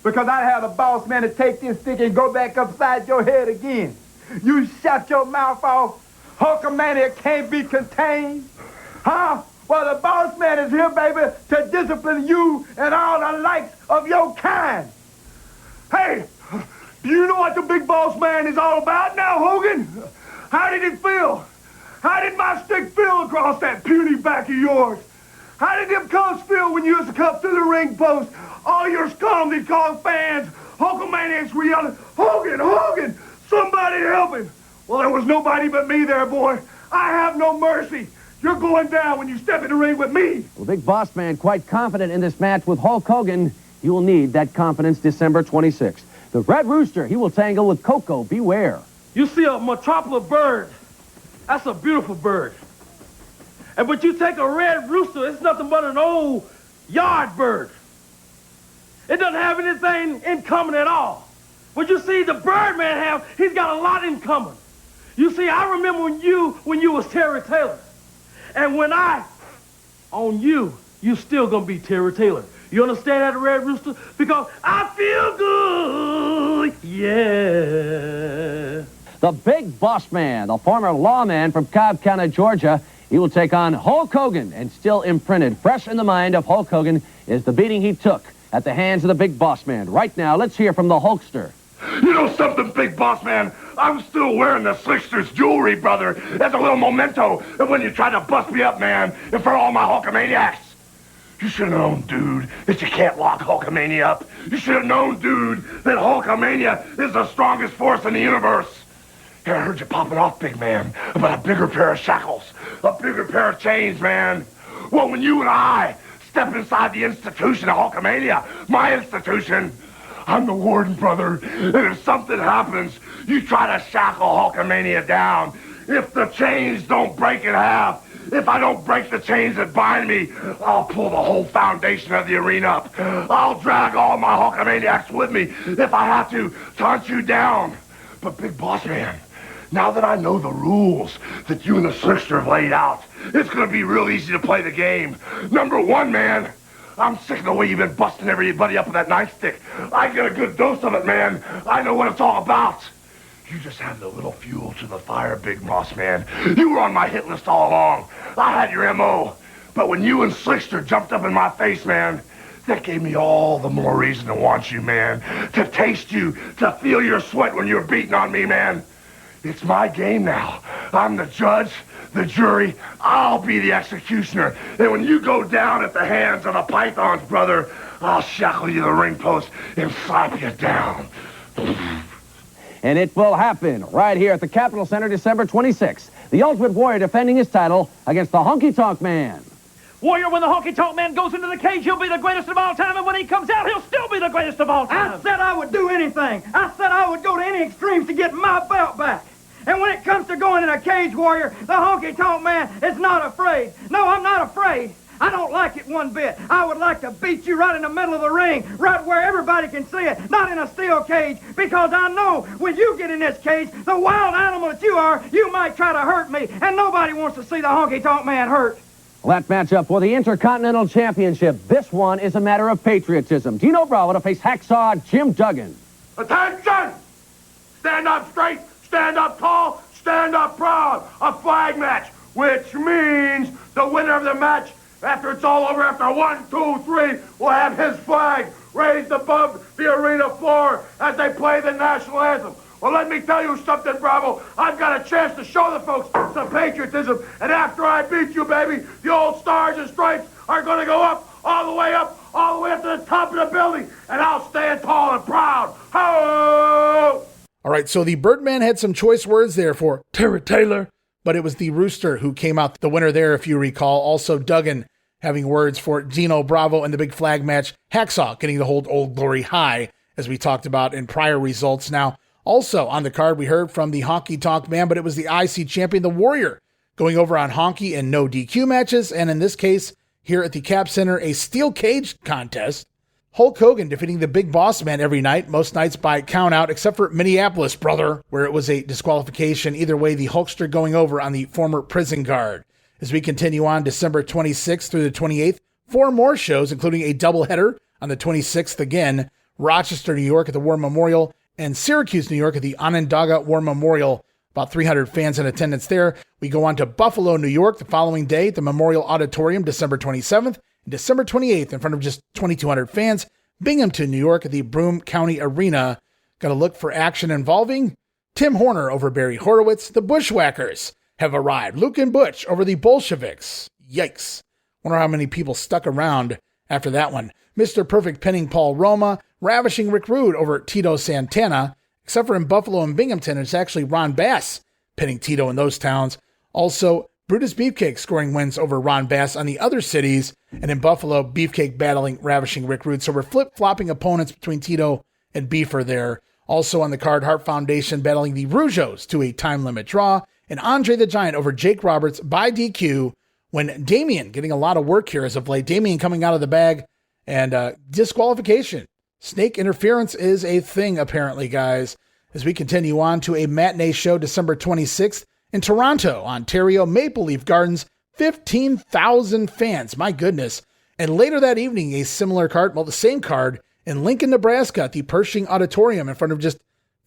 because I'd have the boss man to take this stick and go back upside your head again. You shut your mouth off. Hulkamania can't be contained. Huh? Well, the boss man is here, baby, to discipline you and all the likes of your kind. Hey, do you know what the Big Boss Man is all about now, Hogan? How did it feel? How did my stick feel across that puny back of yours? How did them cubs feel when you used to come through the ring post? All your Scummy Kong fans, Hulkamaniacs were yelling, Hogan, Hogan, somebody help him. Well, there was nobody but me there, boy. I have no mercy. You're going down when you step in the ring with me. Well, Big Boss Man quite confident in this match with Hulk Hogan. He will need that confidence December 26th. The Red Rooster, he will tangle with Coco Beware. You see a metropolis bird. That's a beautiful bird. But you take a red rooster, it's nothing but an old yard bird. It doesn't have anything in common at all. But you see, the Birdman he's got a lot in common. You see, I remember when you was Terry Taylor. And when I own you, you still gonna be Terry Taylor. You understand that, Red Rooster? Because I feel good, yeah. The Big Boss Man, the former lawman from Cobb County, Georgia, he will take on Hulk Hogan, and still imprinted fresh in the mind of Hulk Hogan is the beating he took at the hands of the Big Boss Man. Right now, let's hear from the Hulkster. You know something, Big Boss Man? I'm still wearing the Slickster's jewelry, brother, as a little memento of when you tried to bust me up, man, and for all my Hulkamaniacs. You should have known, dude, that you can't lock Hulkamania up. You should have known, dude, that Hulkamania is the strongest force in the universe. Here, I heard you popping off, big man, about a bigger pair of shackles, a bigger pair of chains, man. Well, when you and I step inside the institution of Hulkamania, my institution, I'm the warden, brother, and if something happens, you try to shackle Hulkamania down. If the chains don't break in half, if I don't break the chains that bind me, I'll pull the whole foundation of the arena up. I'll drag all my Hulkamaniacs with me if I have to hunt you down. But Big Boss Man, now that I know the rules that you and the Slickster have laid out, it's going to be real easy to play the game. Number one, man, I'm sick of the way you've been busting everybody up with that nightstick. I get a good dose of it, man. I know what it's all about. You just have the little fuel to the fire, Big Boss Man. You were on my hit list all along. I had your M.O. But when you and Slickster jumped up in my face, man, that gave me all the more reason to want you, man. To taste you, to feel your sweat when you're beating on me, man. It's my game now. I'm the judge, the jury. I'll be the executioner. And when you go down at the hands of the pythons, brother, I'll shackle you to the ring post and slap you down. And it will happen right here at the Capitol Center, December 26th. The Ultimate Warrior defending his title against the Honky Tonk Man. Warrior, when the Honky Tonk Man goes into the cage, he'll be the greatest of all time, and when he comes out, he'll still be the greatest of all time. I said I would do anything. I said I would go to any extremes to get my belt back. And when it comes to going in a cage, Warrior, the Honky Tonk Man is not afraid. No, I'm not afraid. I don't like it one bit. I would like to beat you right in the middle of the ring, right where everybody can see it, not in a steel cage, because I know when you get in this cage, the wild animal that you are, you might try to hurt me, and nobody wants to see the Honky Tonk Man hurt. Well, that matchup for the Intercontinental Championship. This one is a matter of patriotism. Dino Bravo to face Hacksaw Jim Duggan. Attention! Stand up straight, stand up tall, stand up proud. A flag match, which means the winner of the match, after it's all over, after 1, 2, 3, will have his flag raised above the arena floor as they play the national anthem. Well, let me tell you something, Bravo. I've got a chance to show the folks some patriotism, and after I beat you, baby, the old stars and stripes are going to go up, all the way up to the top of the building, and I'll stand tall and proud. Ho! All right, so the Birdman had some choice words there for Terry Taylor, but it was the Rooster who came out the winner there, if you recall. Also, Duggan having words for Dino Bravo in the big flag match. Hacksaw getting to hold Old Glory high, as we talked about in prior results. Now, also on the card, we heard from the Honky Tonk Man, but it was the IC champion, the Warrior, going over on Honky in no DQ matches, and in this case, here at the Cap Center, a steel cage contest. Hulk Hogan defeating the Big Boss Man every night, most nights by count out, except for Minneapolis, brother, where it was a disqualification. Either way, the Hulkster going over on the former prison guard. As we continue on December 26th through the 28th, 4 more shows, including a doubleheader on the 26th again, Rochester, New York at the War Memorial, and Syracuse, New York at the Onondaga War Memorial. About 300 fans in attendance there. We go on to Buffalo, New York the following day at the Memorial Auditorium, December 27th. And December 28th, in front of just 2,200 fans, Binghamton, New York at the Broome County Arena. Got to look for action involving Tim Horner over Barry Horowitz. The Bushwhackers have arrived. Luke and Butch over the Bolsheviks. Yikes. Wonder how many people stuck around after that one. Mr. Perfect pinning Paul Roma. Ravishing Rick Rude over Tito Santana. Except for in Buffalo and Binghamton, it's actually Ron Bass pinning Tito in those towns. Also, Brutus Beefcake scoring wins over Ron Bass on the other cities. And in Buffalo, Beefcake battling Ravishing Rick Rude. So we're flip-flopping opponents between Tito and Beefer there. Also on the card, Hart Foundation battling the Rougeos to a time limit draw. And Andre the Giant over Jake Roberts by DQ. When Damian getting a lot of work here as of late. Damian coming out of the bag and disqualification. Snake interference is a thing, apparently, guys. As we continue on to a matinee show December 26th in Toronto, Ontario, Maple Leaf Gardens, 15,000 fans. My goodness. And later that evening, a similar card, well, the same card in Lincoln, Nebraska at the Pershing Auditorium in front of just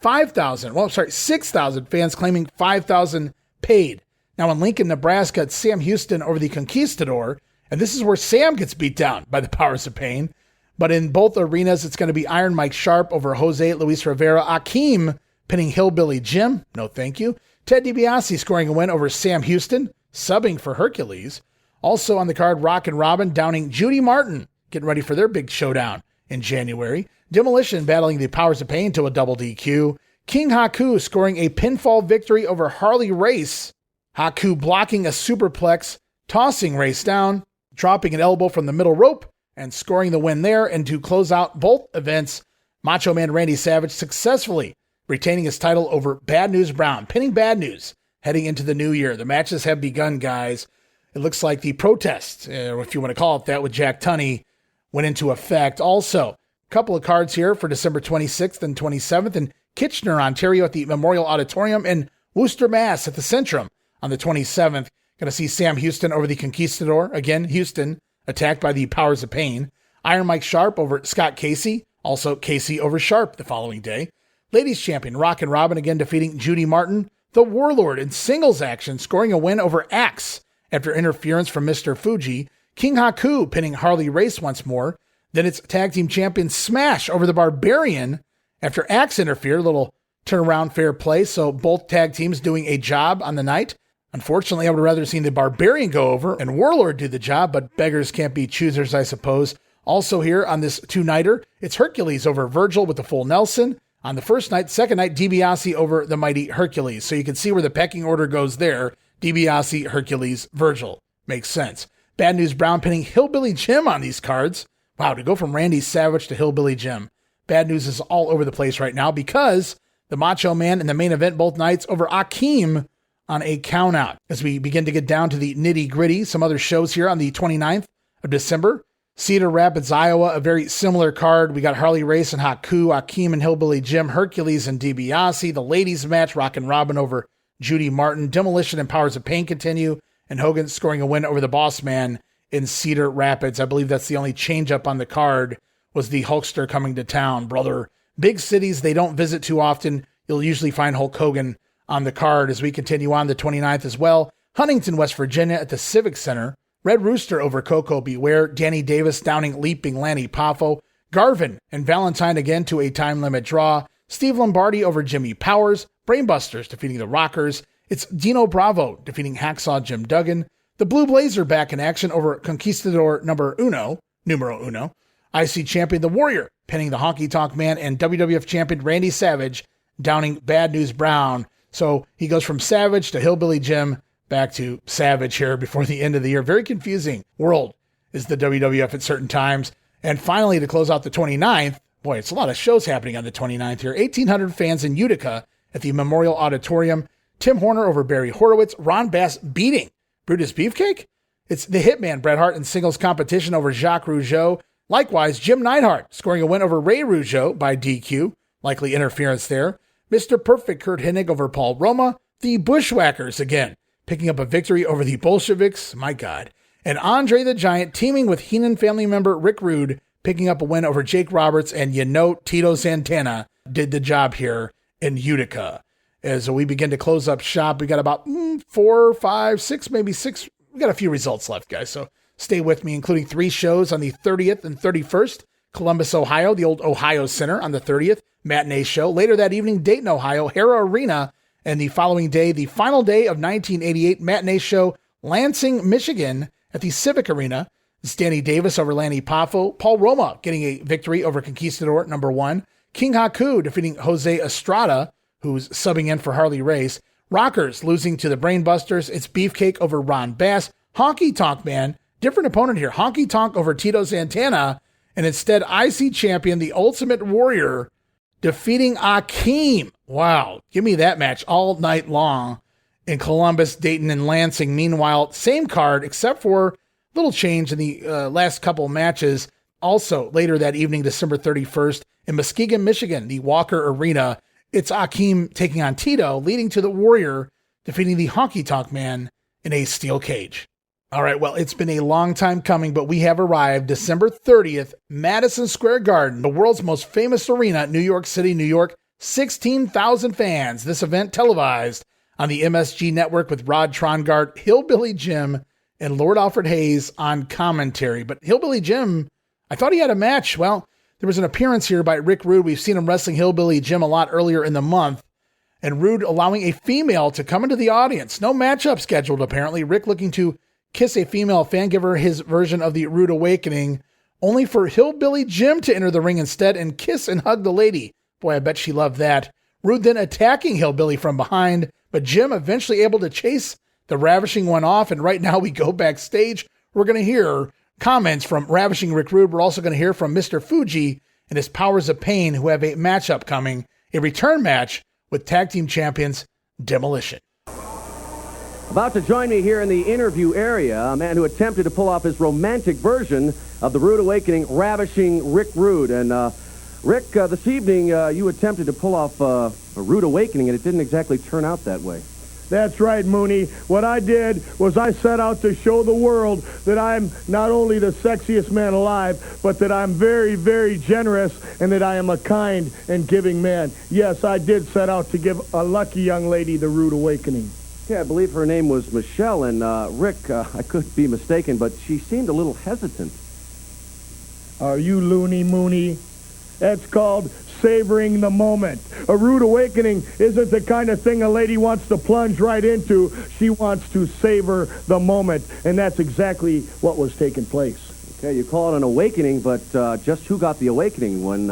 6,000 fans claiming 5,000 paid. Now in Lincoln, Nebraska, it's Sam Houston over the Conquistador. And this is where Sam gets beat down by the Powers of Pain. But in both arenas, it's going to be Iron Mike Sharp over Jose Luis Rivera. Akeem pinning Hillbilly Jim. No, thank you. Ted DiBiase scoring a win over Sam Houston, subbing for Hercules. Also on the card, Rockin' Robin downing Judy Martin, getting ready for their big showdown in January. Demolition battling the Powers of Pain to a double DQ. King Haku scoring a pinfall victory over Harley Race. Haku blocking a superplex, tossing Race down, dropping an elbow from the middle rope, and scoring the win there. And to close out both events, Macho Man Randy Savage successfully retaining his title over Bad News Brown, pinning Bad News heading into the new year. The matches have begun, guys. It looks like the protest, if you want to call it that, with Jack Tunney went into effect. Also, a couple of cards here for December 26th and 27th in Kitchener, Ontario at the Memorial Auditorium, and Worcester, Mass at the Centrum on the 27th. Going to see Sam Houston over the Conquistador. Again, Houston attacked by the Powers of Pain. Iron Mike Sharp over Scott Casey. Also Casey over Sharp the following day. Ladies champion Rockin' Robin again defeating Judy Martin. The Warlord in singles action scoring a win over Axe after interference from Mr. Fuji. King Haku pinning Harley Race once more. Then it's tag team champion Smash over the Barbarian after Axe interfered. A little turnaround fair play. So both tag teams doing a job on the night. Unfortunately, I would have rather seen the Barbarian go over and Warlord do the job, but beggars can't be choosers, I suppose. Also here on this two-nighter, it's Hercules over Virgil with the full Nelson. On the first night, second night, Dibiase over the mighty Hercules. So you can see where the pecking order goes there. Dibiase, Hercules, Virgil. Makes sense. Bad News Brown pinning Hillbilly Jim on these cards. Wow, to go from Randy Savage to Hillbilly Jim. Bad News is all over the place right now because the Macho Man in the main event both nights over Akeem on a countout. As we begin to get down to the nitty-gritty, some other shows here on the 29th of December. Cedar Rapids, Iowa, a very similar card. We got Harley Race and Haku, Akeem and Hillbilly Jim, Hercules and Dibiase. The ladies match, Rockin' Robin over Judy Martin. Demolition and Powers of Pain continue. And Hogan scoring a win over the Boss Man in Cedar Rapids. I believe that's the only change-up on the card was the Hulkster coming to town, brother. Big cities they don't visit too often. You'll usually find Hulk Hogan on the card as we continue on the 29th as well. Huntington, West Virginia at the Civic Center. Red Rooster over Coco Beware. Danny Davis downing Leaping Lanny Poffo. Garvin and Valentine again to a time limit draw. Steve Lombardi over Jimmy Powers. Brainbusters defeating the Rockers. It's Dino Bravo defeating Hacksaw Jim Duggan. The Blue Blazer back in action over Conquistador numero uno. IC Champion The Warrior pinning the Honky Tonk Man, and WWF Champion Randy Savage downing Bad News Brown. So he goes from Savage to Hillbilly Jim back to Savage here before the end of the year. Very confusing world is the WWF at certain times. And finally, to close out the 29th, boy, it's a lot of shows happening on the 29th here. 1,800 fans in Utica at the Memorial Auditorium. Tim Horner over Barry Horowitz. Ron Bass beating Brutus Beefcake. It's the Hitman Bret Hart in singles competition over Jacques Rougeau. Likewise, Jim Neidhart scoring a win over Ray Rougeau by DQ. Likely interference there. Mr. Perfect Curt Hennig over Paul Roma. The Bushwhackers again picking up a victory over the Bolsheviks. My God. And Andre the Giant teaming with Heenan family member Rick Rude picking up a win over Jake Roberts. And Tito Santana did the job here in Utica. As we begin to close up shop, we got about 4, 5, 6, maybe 6. We got a few results left, guys. So stay with me, including 3 shows on the 30th and 31st. Columbus, Ohio, the old Ohio Center on the 30th. Matinee show. Later that evening, Dayton, Ohio, Hara Arena. And the following day, the final day of 1988 matinee show, Lansing, Michigan at the Civic Arena. It's Danny Davis over Lanny Poffo. Paul Roma getting a victory over Conquistador number 1. King Haku defeating Jose Estrada, who's subbing in for Harley Race. Rockers losing to the Brainbusters. It's Beefcake over Ron Bass. Honky Tonk Man, different opponent here. Honky Tonk over Tito Santana. And instead, IC Champion, the Ultimate Warrior, defeating Akeem. Wow. Give me that match all night long in Columbus, Dayton, and Lansing. Meanwhile, same card, except for a little change in the last couple matches. Also, later that evening, December 31st, in Muskegon, Michigan, the Walker Arena, it's Akeem taking on Tito, leading to the Warrior defeating the Honky Tonk Man in a steel cage. All right, well, it's been a long time coming, but we have arrived. December 30th, Madison Square Garden, the world's most famous arena, New York City, New York. 16,000 fans. This event televised on the MSG network with Rod Trongard, Hillbilly Jim, and Lord Alfred Hayes on commentary. But Hillbilly Jim, I thought he had a match. Well, there was an appearance here by Rick Rude. We've seen him wrestling Hillbilly Jim a lot earlier in the month. And Rude allowing a female to come into the audience. No matchup scheduled, apparently. Rick looking to kiss a female fan, give her his version of the Rude Awakening, only for Hillbilly Jim to enter the ring instead and kiss and hug the lady. Boy, I bet she loved that. Rude then attacking Hillbilly from behind, but Jim eventually able to chase the Ravishing one off, and right now we go backstage. We're going to hear comments from Ravishing Rick Rude. We're also going to hear from Mr. Fuji and his Powers of Pain, who have a matchup coming, a return match with tag team champions Demolition. About to join me here in the interview area, a man who attempted to pull off his romantic version of the Rude Awakening, Ravishing Rick Rude. And Rick, this evening you attempted to pull off a Rude Awakening, and it didn't exactly turn out that way. That's right, Mooney. What I did was I set out to show the world that I'm not only the sexiest man alive, but that I'm very, very generous and that I am a kind and giving man. Yes, I did set out to give a lucky young lady the Rude Awakening. Yeah, I believe her name was Michelle, and Rick, I could be mistaken, but she seemed a little hesitant. Are you loony, Mooney? That's called savoring the moment. A Rude Awakening isn't the kind of thing a lady wants to plunge right into. She wants to savor the moment, and that's exactly what was taking place. Okay, you call it an awakening, but just who got the awakening when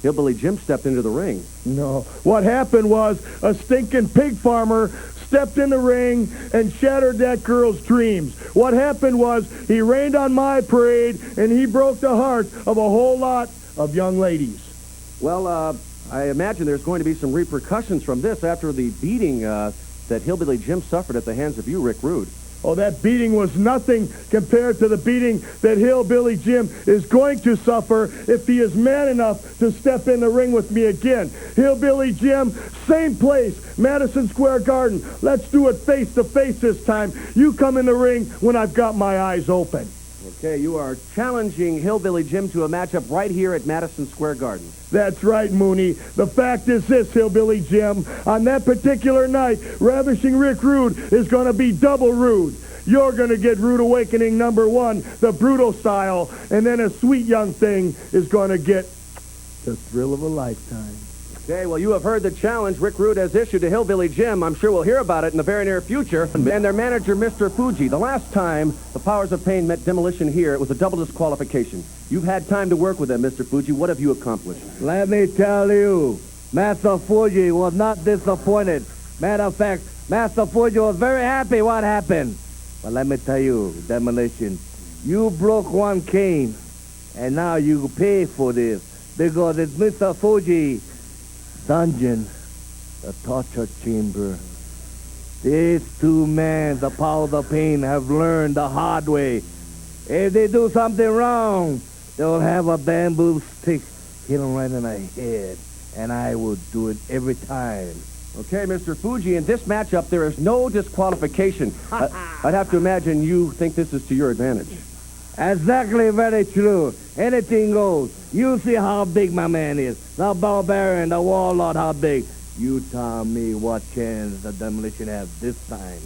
Hillbilly Jim stepped into the ring? No. What happened was a stinking pig farmer stepped in the ring and shattered that girl's dreams. What happened was he rained on my parade, and he broke the heart of a whole lot of young ladies. Well, I imagine there's going to be some repercussions from this after the beating that Hillbilly Jim suffered at the hands of you, Rick Rude. Oh, that beating was nothing compared to the beating that Hillbilly Jim is going to suffer if he is man enough to step in the ring with me again. Hillbilly Jim, same place, Madison Square Garden. Let's do it face to face this time. You come in the ring when I've got my eyes open. Okay, you are challenging Hillbilly Jim to a matchup right here at Madison Square Garden. That's right, Mooney. The fact is this, Hillbilly Jim. On that particular night, Ravishing Rick Rude is going to be double rude. You're going to get Rude Awakening #1, the brutal style, and then a sweet young thing is going to get the thrill of a lifetime. Okay, well, you have heard the challenge Rick Rude has issued to Hillbilly Jim. I'm sure we'll hear about it in the very near future. And their manager, Mr. Fuji. The last time the Powers of Pain met Demolition here, it was a double disqualification. You've had time to work with them, Mr. Fuji. What have you accomplished? Let me tell you, Master Fuji was not disappointed. Matter of fact, Master Fuji was very happy what happened. But let me tell you, Demolition, you broke one cane, and now you pay for this. Because it's Mr. Fuji dungeon, the torture chamber. These two men, the Powers of Pain, have learned the hard way. If they do something wrong, they'll have a bamboo stick hit them right in the head, and I will do it every time. Okay, Mr. Fuji, in this matchup, there is no disqualification. I'd have to imagine you think this is to your advantage. Exactly, very true. Anything goes. You see how big my man is. The Barbarian, the Warlord, how big. You tell me what chance the Demolition have this time.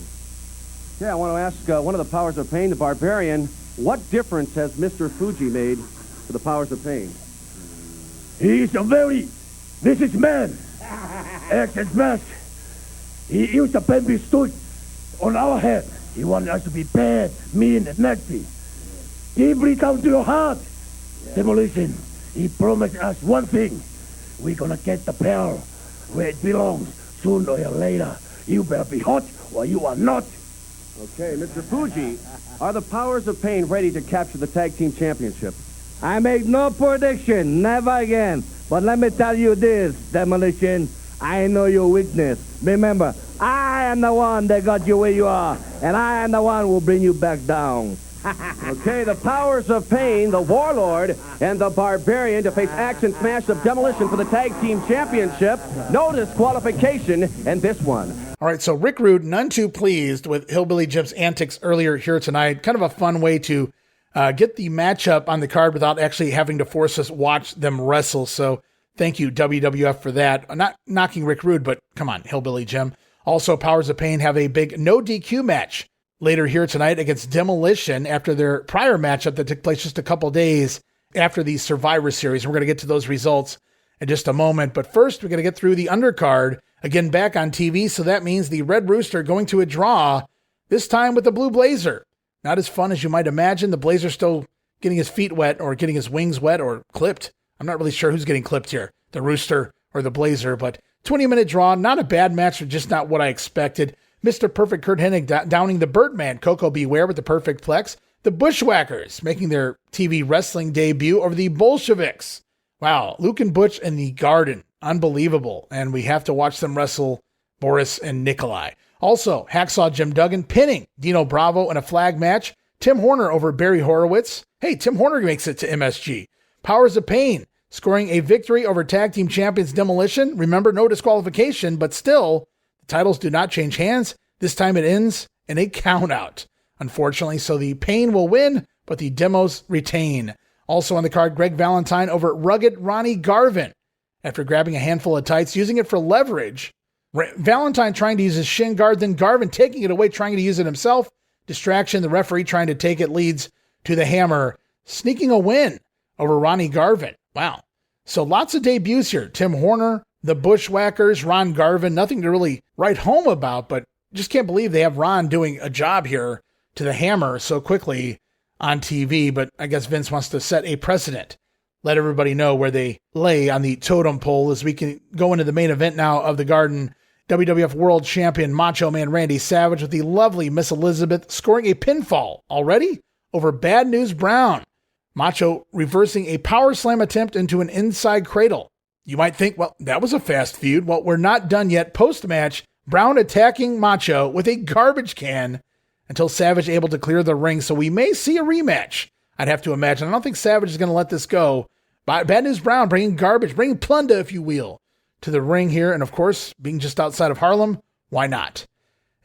Yeah, I want to ask one of the Powers of Pain, the Barbarian, what difference has Mr. Fuji made to the Powers of Pain? He is a very vicious man. Acts smash. He used the bamboo stick on our head. He wanted us to be bad, mean, and nasty. Deeply down to your heart. Demolition, he promised us one thing. We're gonna get the power where it belongs sooner or later. You better be hot or you are not. Okay, Mr. Fuji, are the Powers of Pain ready to capture the Tag Team Championship? I make no prediction, never again. But let me tell you this, Demolition, I know your weakness. Remember, I am the one that got you where you are, and I am the one who will bring you back down. Okay, the Powers of Pain, the Warlord, and the Barbarian to face Axe and Smash of Demolition for the Tag Team Championship. No disqualification in this one. All right, so Rick Rude, none too pleased with Hillbilly Jim's antics earlier here tonight. Kind of a fun way to get the matchup on the card without actually having to force us watch them wrestle. So thank you, WWF, for that. I'm not knocking Rick Rude, but come on, Hillbilly Jim. Also, Powers of Pain have a big no DQ match later here tonight against Demolition after their prior matchup that took place just a couple days after the Survivor Series. We're going to get to those results in just a moment. But first, we're going to get through the undercard, again back on TV. So that means the Red Rooster going to a draw, this time with the Blue Blazer. Not as fun as you might imagine. The Blazer still getting his feet wet or getting his wings wet or clipped. I'm not really sure who's getting clipped here, the Rooster or the Blazer, but 20-minute draw, not a bad match, but just not what I expected. Mr. Perfect Curt Hennig downing the Birdman, Koko Beware with the perfect plex. The Bushwhackers making their TV wrestling debut over the Bolsheviks. Wow, Luke and Butch in the Garden. Unbelievable. And we have to watch them wrestle Boris and Nikolai. Also, Hacksaw Jim Duggan pinning Dino Bravo in a flag match. Tim Horner over Barry Horowitz. Hey, Tim Horner makes it to MSG. Powers of Pain scoring a victory over tag team champions Demolition. Remember, no disqualification, but still, the titles do not change hands. This time it ends in a countout, unfortunately. So the Pain will win, but the Demos retain. Also on the card, Greg Valentine over Rugged Ronnie Garvin. After grabbing a handful of tights, using it for leverage. Valentine trying to use his shin guard, then Garvin taking it away, trying to use it himself. Distraction, the referee trying to take it leads to the Hammer, sneaking a win over Ronnie Garvin. Wow. So lots of debuts here. Tim Horner, the Bushwhackers, Ron Garvin, nothing to really write home about, but just can't believe they have Ron doing a job here to the Hammer so quickly on TV. But I guess Vince wants to set a precedent. Let everybody know where they lay on the totem pole as we can go into the main event now of the Garden. WWF World Champion Macho Man Randy Savage with the lovely Miss Elizabeth scoring a pinfall already over Bad News Brown. Macho reversing a power slam attempt into an inside cradle. You might think, well, that was a fast feud. Well, we're not done yet. Post-match, Brown attacking Macho with a garbage can until Savage able to clear the ring. So we may see a rematch, I'd have to imagine. I don't think Savage is going to let this go. But Bad News Brown bringing garbage, bringing plunder, if you will, to the ring here. And of course, being just outside of Harlem, why not?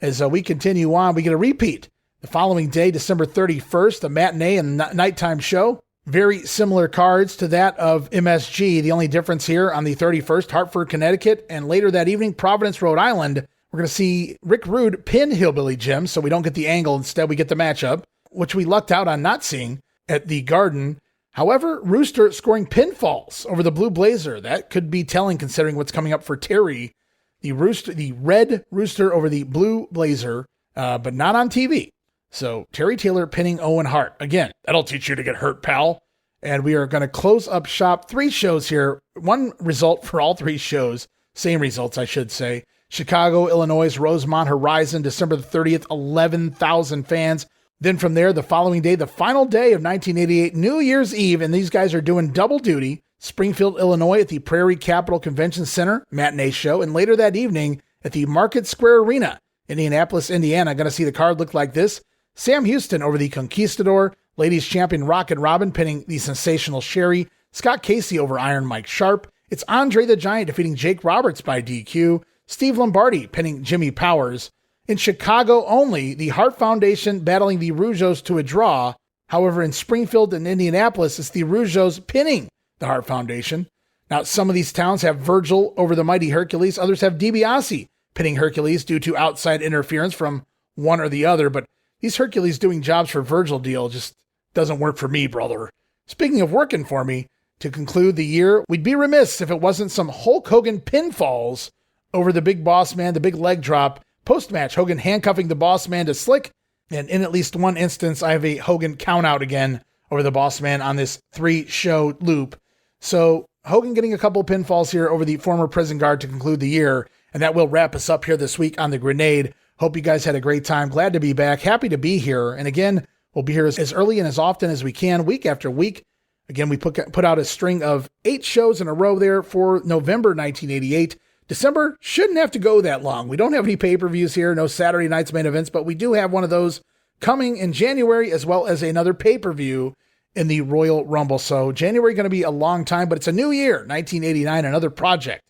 As we continue on, we get a repeat. The following day, December 31st, a matinee and nighttime show. Very similar cards to that of MSG. The only difference here on the 31st, Hartford, Connecticut, and later that evening, Providence, Rhode Island. We're going to see Rick Rude pin Hillbilly Jim, so we don't get the angle. Instead, we get the matchup, which we lucked out on not seeing at the Garden. However, Rooster scoring pinfalls over the Blue Blazer. That could be telling considering what's coming up for Terry. The Red Rooster over the Blue Blazer, but not on TV. So Terry Taylor pinning Owen Hart. Again, that'll teach you to get hurt, pal. And we are going to close up shop. 3 shows here. One result for all 3 shows. Same results, I should say. Chicago, Illinois, Rosemont Horizon, December the 30th, 11,000 fans. Then from there, the following day, the final day of 1988, New Year's Eve, and these guys are doing double duty. Springfield, Illinois at the Prairie Capital Convention Center, matinee show. And later that evening at the Market Square Arena, Indianapolis, Indiana. Going to see the card look like this. Sam Houston over the Conquistador, ladies champion Rockin' Robin pinning the sensational Sherry, Scott Casey over Iron Mike Sharp. It's Andre the Giant defeating Jake Roberts by DQ, Steve Lombardi pinning Jimmy Powers. In Chicago only, the Hart Foundation battling the Rougeaus to a draw. However, in Springfield and Indianapolis, it's the Rougeaus pinning the Hart Foundation. Now, some of these towns have Virgil over the mighty Hercules. Others have Dibiase pinning Hercules due to outside interference from one or the other, but these Hercules doing jobs for Virgil deal just doesn't work for me, brother. Speaking of working for me, to conclude the year, we'd be remiss if it wasn't some Hulk Hogan pinfalls over the Big Boss Man, the big leg drop. Post-match, Hogan handcuffing the Boss Man to Slick. And in at least one instance, I have a Hogan countout again over the Boss Man on this 3-show loop. So Hogan getting a couple pinfalls here over the former prison guard to conclude the year. And that will wrap us up here this week on The Grenade. Hope you guys had a great time. Glad to be back. Happy to be here. And again, we'll be here as early and as often as we can, week after week. Again, we put out a string of 8 shows in a row there for November 1988. December shouldn't have to go that long. We don't have any pay-per-views here, no Saturday night's main events, but we do have one of those coming in January, as well as another pay-per-view in the Royal Rumble. So January going to be a long time, but it's a new year, 1989, another project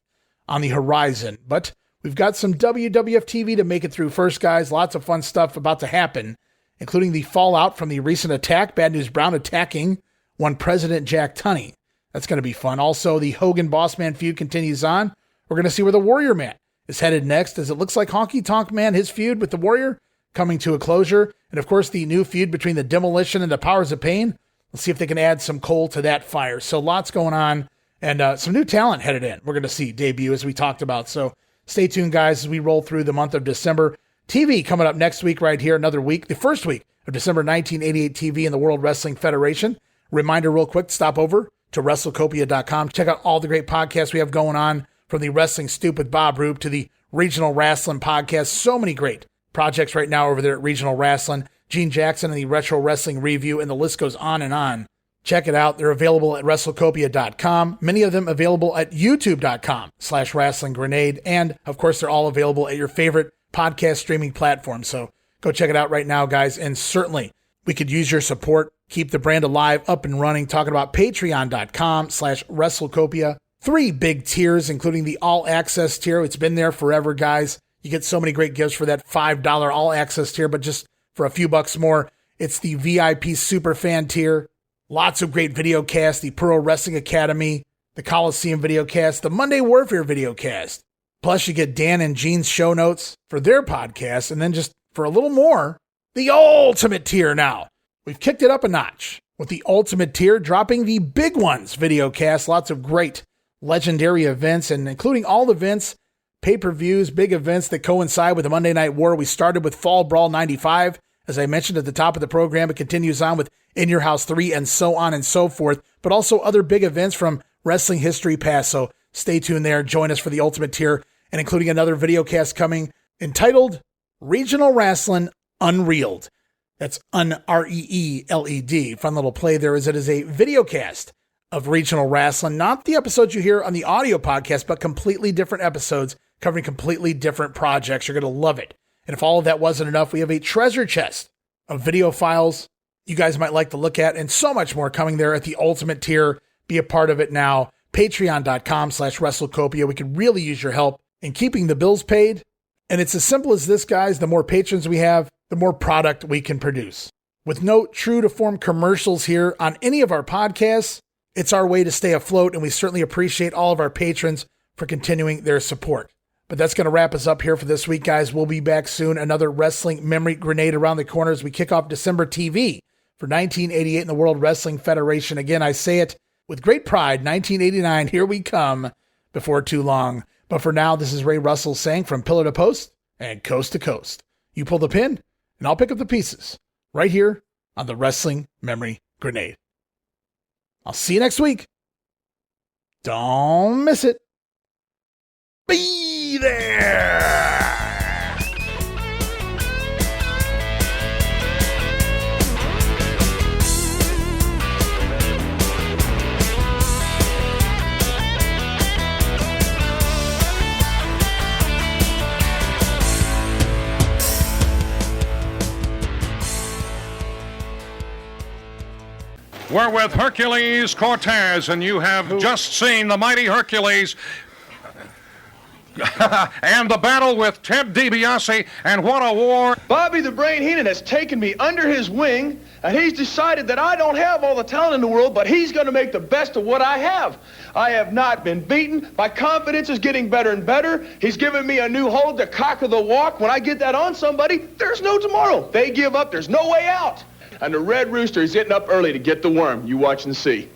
on the horizon. But we've got some WWF TV to make it through first, guys. Lots of fun stuff about to happen, including the fallout from the recent attack, Bad News Brown attacking one President Jack Tunney. That's going to be fun. Also, the Hogan Bossman feud continues on. We're going to see where the Warrior Man is headed next, as it looks like Honky Tonk Man, his feud with the Warrior, coming to a closure. And of course, the new feud between the Demolition and the Powers of Pain. Let's see if they can add some coal to that fire. So lots going on, and some new talent headed in. We're going to see debut, as we talked about. So stay tuned, guys, as we roll through the month of December. TV coming up next week right here, another week. The first week of December 1988 TV in the World Wrestling Federation. Reminder real quick, stop over to WrestleCopia.com. Check out all the great podcasts we have going on, from the Wrestling Stoop with Bob Roop to the Regional Wrestling Podcast. So many great projects right now over there at Regional Wrestling. Gene Jackson and the Retro Wrestling Review, and the list goes on and on. Check it out. They're available at WrestleCopia.com. Many of them available at YouTube.com/WrestlingGrenade. And, of course, they're all available at your favorite podcast streaming platform. So go check it out right now, guys. And certainly, we could use your support. Keep the brand alive, up and running. Talking about Patreon.com/WrestleCopia. 3 big tiers, including the all-access tier. It's been there forever, guys. You get so many great gifts for that $5 all-access tier, but just for a few bucks more, it's the VIP Superfan tier. Lots of great video casts, the Pro Wrestling Academy, the Coliseum videocast, the Monday Warfare videocast. Plus, you get Dan and Gene's show notes for their podcast, and then just for a little more, the Ultimate tier now. We've kicked it up a notch with the Ultimate tier, dropping the Big Ones videocast. Lots of great legendary events, and including all the events, pay-per-views, big events that coincide with the Monday Night War. We started with Fall Brawl 95. As I mentioned at the top of the program, it continues on with In Your House 3 and so on and so forth, but also other big events from wrestling history past. So stay tuned there. Join us for the Ultimate tier, and including another videocast coming entitled Regional Wrestling Unreeled. That's Unreeled. Fun little play there, as it is a videocast of regional wrestling, not the episodes you hear on the audio podcast, but completely different episodes covering completely different projects. You're going to love it. And if all of that wasn't enough, we have a treasure chest of video files you guys might like to look at, and so much more coming there at the Ultimate tier. Be a part of it now. Patreon.com/WrestleCopia. We could really use your help in keeping the bills paid. And it's as simple as this, guys. The more patrons we have, the more product we can produce. With no true to form commercials here on any of our podcasts, it's our way to stay afloat, and we certainly appreciate all of our patrons for continuing their support. But that's going to wrap us up here for this week, guys. We'll be back soon. Another wrestling memory grenade around the corner as we kick off December TV for 1988 in the World Wrestling Federation. Again, I say it with great pride. 1989, here we come before too long. But for now, this is Ray Russell saying, from pillar to post and coast to coast, you pull the pin, and I'll pick up the pieces right here on the Wrestling Memory Grenade. I'll see you next week. Don't miss it. Be there. We're with Hercules Cortez, and you have just seen the mighty Hercules and the battle with Ted Dibiase, and what a war. Bobby the Brain Heenan has taken me under his wing, and he's decided that I don't have all the talent in the world, but he's going to make the best of what I have. I have not been beaten. My confidence is getting better and better. He's given me a new hold, the cock of the walk. When I get that on somebody, there's no tomorrow. They give up. There's no way out. And the Red Rooster is getting up early to get the worm. You watch and see.